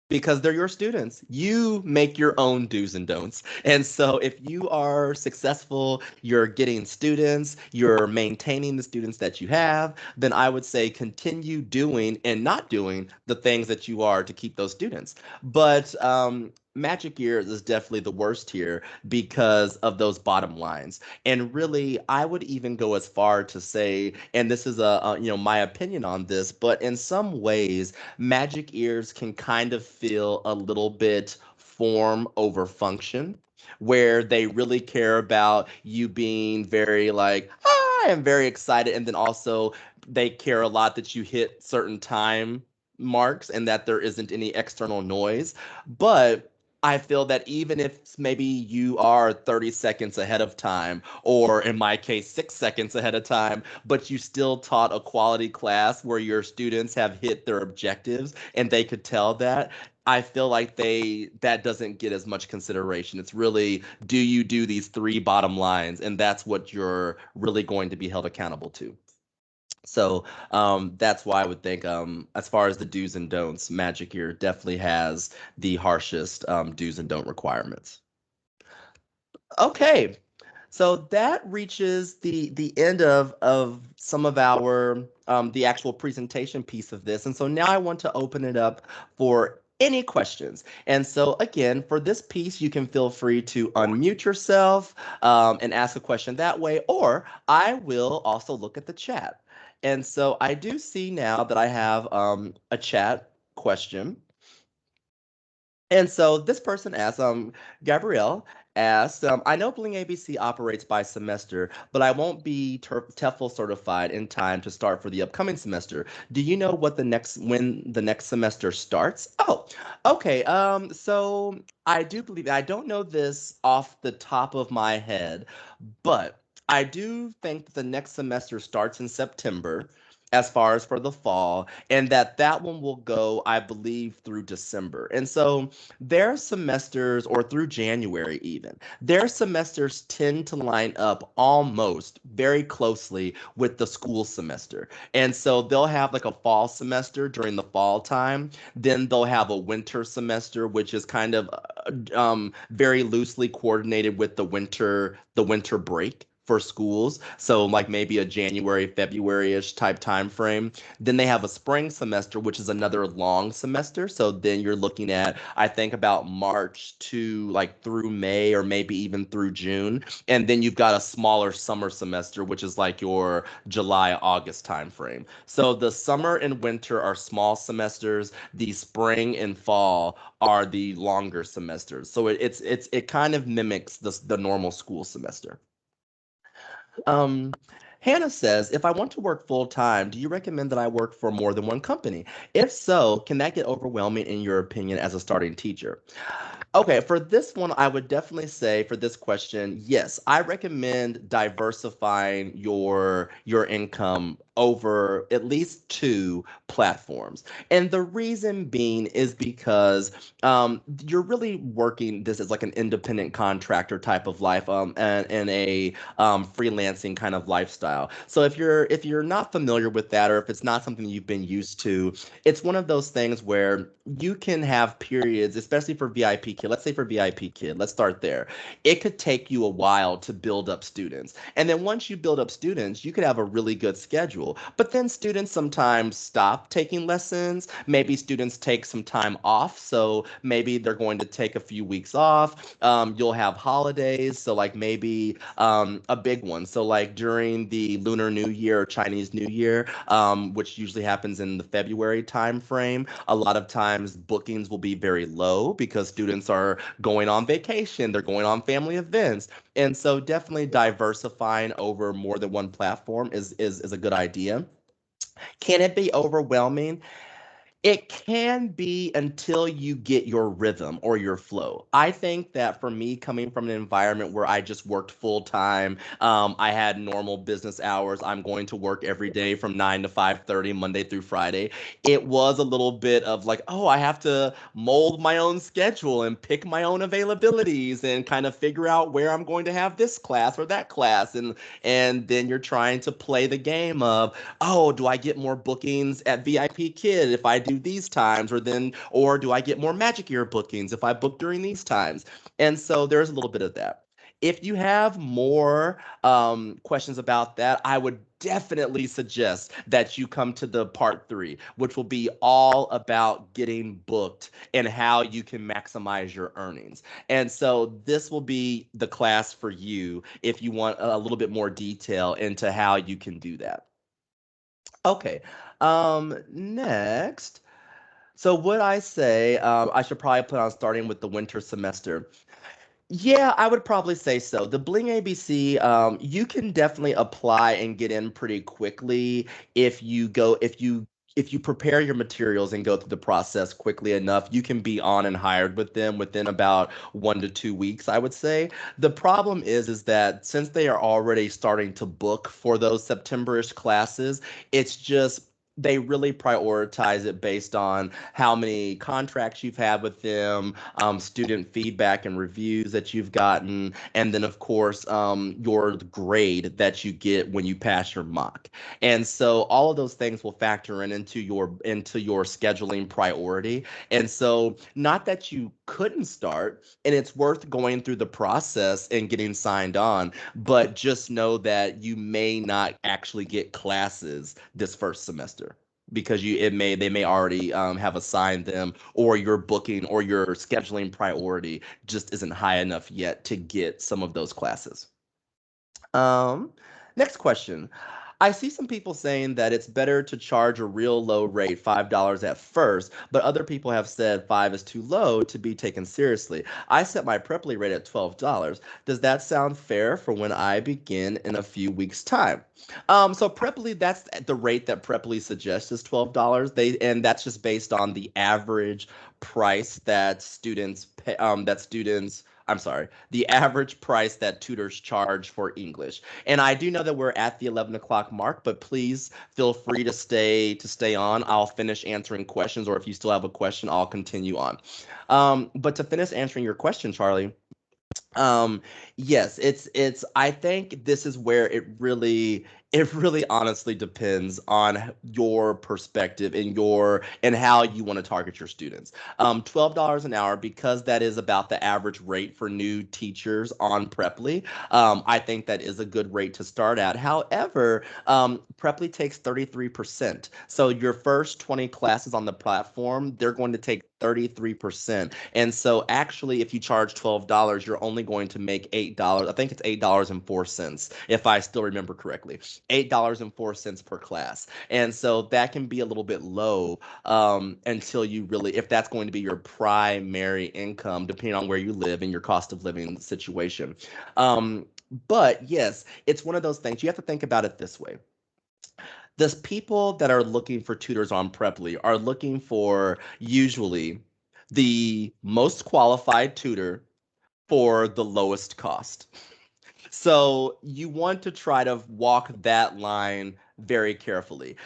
Speaker 1: because they're your students. You make your own do's and don'ts. And so if you are successful, you're getting students, you're maintaining the students that you have, then I would say continue doing and not doing the things that you are to keep those students. But Magic Years is definitely the worst here because of those bottom lines. And really, I would even go as far to say, and this is my opinion on this, but in some ways, Magic Ears can kind of feel a little bit form over function, where they really care about you being very like, I am very excited. And then also they care a lot that you hit certain time marks and that there isn't any external noise. But I feel that even if maybe you are 30 seconds ahead of time, or in my case, 6 seconds ahead of time, but you still taught a quality class where your students have hit their objectives and they could tell that. I feel like that doesn't get as much consideration. It's really, do you do these three bottom lines? And that's what you're really going to be held accountable to. So that's why I would think, as far as the do's and don'ts, Magic Year definitely has the harshest do's and don't requirements. Okay, so that reaches the end of some of our the actual presentation piece of this, and so now I want to open it up for any questions. And so again, for this piece, you can feel free to unmute yourself and ask a question that way, or I will also look at the chat. And so I do see now that I have a chat question. And so this person asks, Gabrielle asks, I know Bling ABC operates by semester, but I won't be TEFL certified in time to start for the upcoming semester. Do you know when the next semester starts? Oh, okay. So I do believe, I don't know this off the top of my head, but I do think that the next semester starts in September as far as for the fall, and that one will go, I believe, through December. And so their semesters, or through January even, their semesters tend to line up almost very closely with the school semester. And so they'll have like a fall semester during the fall time, then they'll have a winter semester, which is kind of very loosely coordinated with the winter break for schools. So like maybe a January, February-ish type time frame. Then they have a spring semester, which is another long semester. So then you're looking at, I think, about March to like through May, or maybe even through June. And then you've got a smaller summer semester, which is like your July, August time frame. So the summer and winter are small semesters. The spring and fall are the longer semesters. So it kind of mimics the normal school semester. Um, Hannah says, if I want to work full time, do you recommend that I work for more than one company? If so, can that get overwhelming in your opinion as a starting teacher? Okay, for this one, I would definitely say, for this question, yes, I recommend diversifying your income over at least two platforms. And the reason being is because you're really working this as like an independent contractor type of life, and a freelancing kind of lifestyle. So if you're not familiar with that, or if it's not something you've been used to, it's one of those things where you can have periods, especially for VIP kid. Let's say for VIP kid, let's start there. It could take you a while to build up students. And then once you build up students, you could have a really good schedule. But then students sometimes stop taking lessons. Maybe students take some time off. So maybe they're going to take a few weeks off. You'll have holidays. So like maybe a big one. So like during the Lunar New Year or Chinese New Year, which usually happens in the February time frame, a lot of times bookings will be very low because students are going on vacation, they're going on family events. And so definitely diversifying over more than one platform is a good idea. Can it be overwhelming? It can be until you get your rhythm or your flow. I think that for me, coming from an environment where I just worked full time, I had normal business hours. I'm going to work every day from 9 to 5:30, Monday through Friday. It was a little bit of like, oh, I have to mold my own schedule and pick my own availabilities and kind of figure out where I'm going to have this class or that class, and then you're trying to play the game of, oh, do I get more bookings at VIP Kid if I do these times, or do I get more Magic Year bookings if I book during these times? And so there's a little bit of that. If you have more questions about that, I would definitely suggest that you come to the part three, which will be all about getting booked and how you can maximize your earnings. And so this will be the class for you if you want a little bit more detail into how you can do that. Okay. Next. So would I say I should probably plan on starting with the winter semester? Yeah, I would probably say so. The Bling ABC, you can definitely apply and get in pretty quickly if you if you prepare your materials and go through the process quickly enough, you can be on and hired with them within about 1 to 2 weeks, I would say. The problem is that since they are already starting to book for those September-ish classes, it's just they really prioritize it based on how many contracts you've had with them, student feedback and reviews that you've gotten, and then of course your grade that you get when you pass your mock. And so all of those things will factor into your scheduling priority. And so not that you couldn't start, and it's worth going through the process and getting signed on, but just know that you may not actually get classes this first semester because they may already have assigned them, or your booking or your scheduling priority just isn't high enough yet to get some of those classes. Um, Next question. I see some people saying that it's better to charge a real low rate, $5 at first, but other people have said five is too low to be taken seriously. I set my Preply rate at $12. Does that sound fair for when I begin in a few weeks' time? So Preply, that's the rate that Preply suggests is $12. And that's just based on the average price that students pay, I'm sorry, the average price that tutors charge for English. And I do know that we're at the 11 o'clock mark, but please feel free to stay on. I'll finish answering questions, or if you still have a question, I'll continue on. But to finish answering your question, Charlie, um, yes, it's I think this is where it really honestly depends on your perspective and how you want to target your students. $12 an hour, because that is about the average rate for new teachers on Preply. I think that is a good rate to start at. However, Preply takes 33%. So your first 20 classes on the platform, they're going to take 33%. And so actually, if you charge $12, you're only going to make $8. I think it's $8.04, if I still remember correctly. $8.04 per class. And so that can be a little bit low until you really, if that's going to be your primary income, depending on where you live and your cost of living situation. Um, but yes, it's one of those things. You have to think about it this way. The people that are looking for tutors on Preply are looking for usually the most qualified tutor for the lowest cost. So you want to try to walk that line very carefully,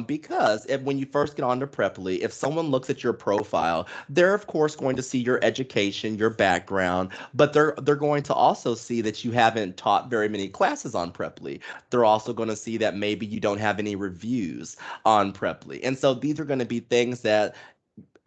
Speaker 1: because when you first get onto Preply, if someone looks at your profile, they're of course going to see your education, your background, but they're going to also see that you haven't taught very many classes on Preply. They're also going to see that maybe you don't have any reviews on Preply, and so these are going to be things that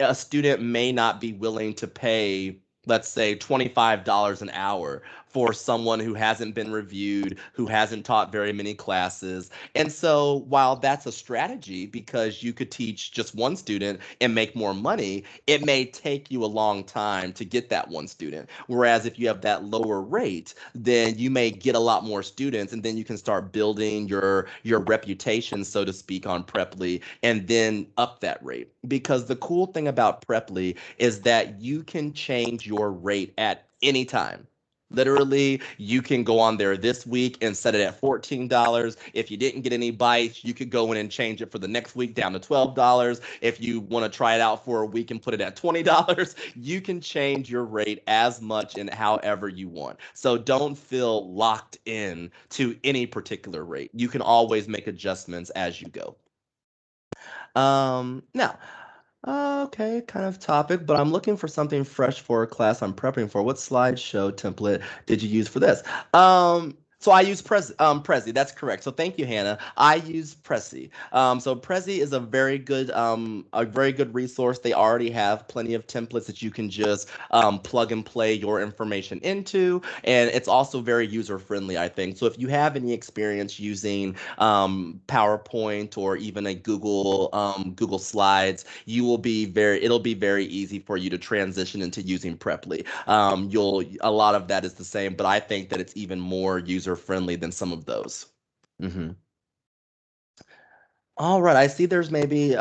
Speaker 1: a student may not be willing to pay, let's say, $25 an hour for someone who hasn't been reviewed, who hasn't taught very many classes. And so while that's a strategy, because you could teach just one student and make more money, it may take you a long time to get that one student. Whereas if you have that lower rate, then you may get a lot more students, and then you can start building your reputation, so to speak, on Preply, and then up that rate. Because the cool thing about Preply is that you can change your rate at any time. Literally, you can go on there this week and set it at $14. If you didn't get any bites, you could go in and change it for the next week down to $12. If you want to try it out for a week and put it at $20, you can change your rate as much and however you want. So don't feel locked in to any particular rate. You can always make adjustments as you go. Now, okay, kind of topic, but I'm looking for something fresh for a class I'm prepping for. What slideshow template did you use for this? So I use Prezi. That's correct. So thank you, Hannah. I use Prezi. So Prezi is a very good resource. They already have plenty of templates that you can just plug and play your information into, and it's also very user friendly, I think. So if you have any experience using PowerPoint or even a Google Slides, it'll be very easy for you to transition into using Preply. A lot of that is the same, but I think that it's even more user friendly than some of those. hmm All right, I see there's maybe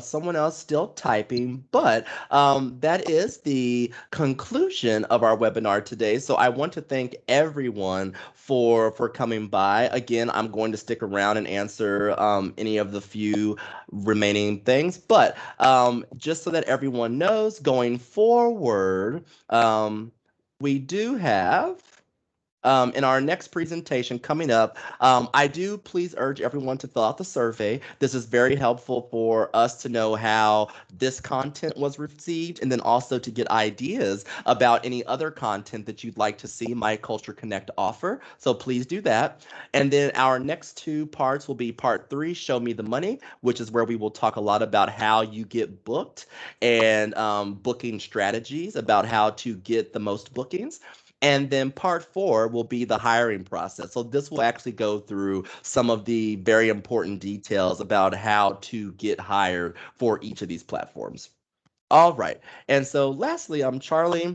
Speaker 1: someone else still typing, but that is the conclusion of our webinar today. So I want to thank everyone for coming by. Again, I'm going to stick around and answer any of the few remaining things, but just so that everyone knows, going forward, we do have in our next presentation coming up, I do please urge everyone to fill out the survey. This is very helpful for us to know how this content was received and then also to get ideas about any other content that you'd like to see My Culture Connect offer. So please do that. And then our next two parts will be part three, Show Me the Money, which is where we will talk a lot about how you get booked and booking strategies about how to get the most bookings. And then part four will be the hiring process. So this will actually go through some of the very important details about how to get hired for each of these platforms. All right. And so lastly, Charlie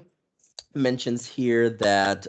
Speaker 1: mentions here that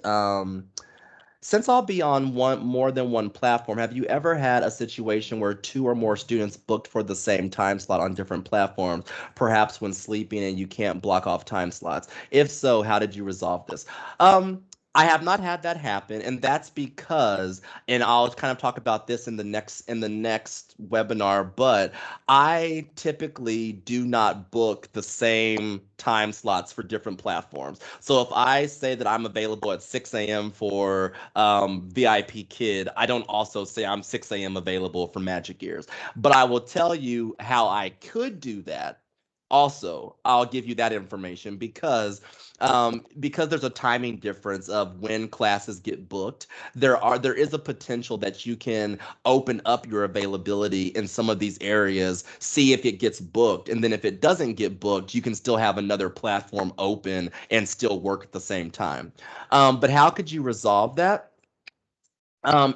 Speaker 1: since I'll be on one more than one platform, have you ever had a situation where two or more students booked for the same time slot on different platforms, perhaps when sleeping and you can't block off time slots? If so, how did you resolve this? Um, I have not had that happen, and that's because, and I'll kind of talk about this in the next webinar, but I typically do not book the same time slots for different platforms. So if I say that I'm available at 6 a.m. for VIP Kid, I don't also say I'm 6 a.m. available for Magic Ears. But I will tell you how I could do that. Also, I'll give you that information because there's a timing difference of when classes get booked. There is a potential that you can open up your availability in some of these areas, see if it gets booked, and then if it doesn't get booked, you can still have another platform open and still work at the same time. But how could you resolve that?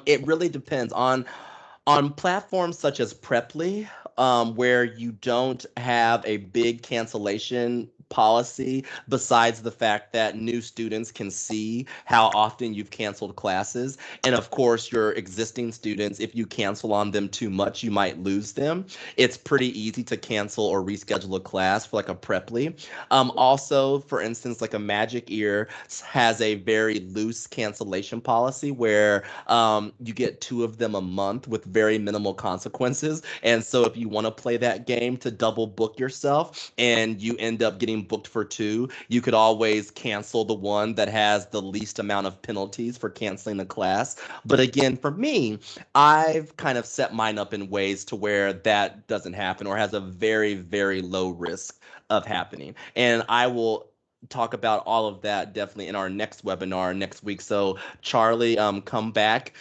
Speaker 1: It really depends on platforms such as Preply, where you don't have a big cancellation policy besides the fact that new students can see how often you've canceled classes. And of course, your existing students, if you cancel on them too much, you might lose them. It's pretty easy to cancel or reschedule a class for like a Preply. Also, for instance, like a Magic Ear has a very loose cancellation policy where you get two of them a month with very minimal consequences. And so if you want to play that game to double book yourself and you end up getting booked for two, you could always cancel the one that has the least amount of penalties for canceling the class. But again, for me, I've kind of set mine up in ways to where that doesn't happen or has a very, very low risk of happening. And I will talk about all of that definitely in our next webinar next week. So Charlie, come back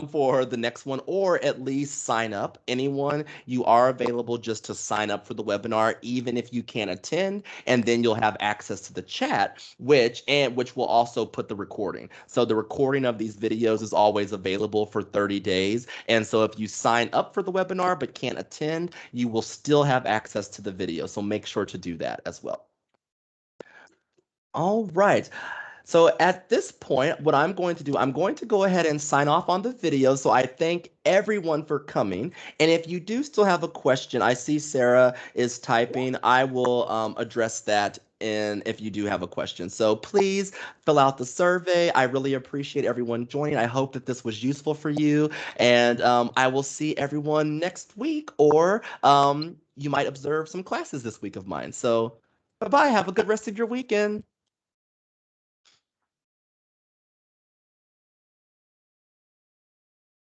Speaker 1: for the next one, or at least sign up. Anyone, you are available just to sign up for the webinar, even if you can't attend, and then you'll have access to the chat, which will also put the recording. So the recording of these videos is always available for 30 days. And so if you sign up for the webinar but can't attend, you will still have access to the video. So make sure to do that as well. All right. So at this point, what I'm going to do, I'm going to go ahead and sign off on the video. So I thank everyone for coming. And if you do still have a question, I see Sarah is typing. I will address that in if you do have a question. So please fill out the survey. I really appreciate everyone joining. I hope that this was useful for you. And I will see everyone next week, or you might observe some classes this week of mine. So bye-bye. Have a good rest of your weekend.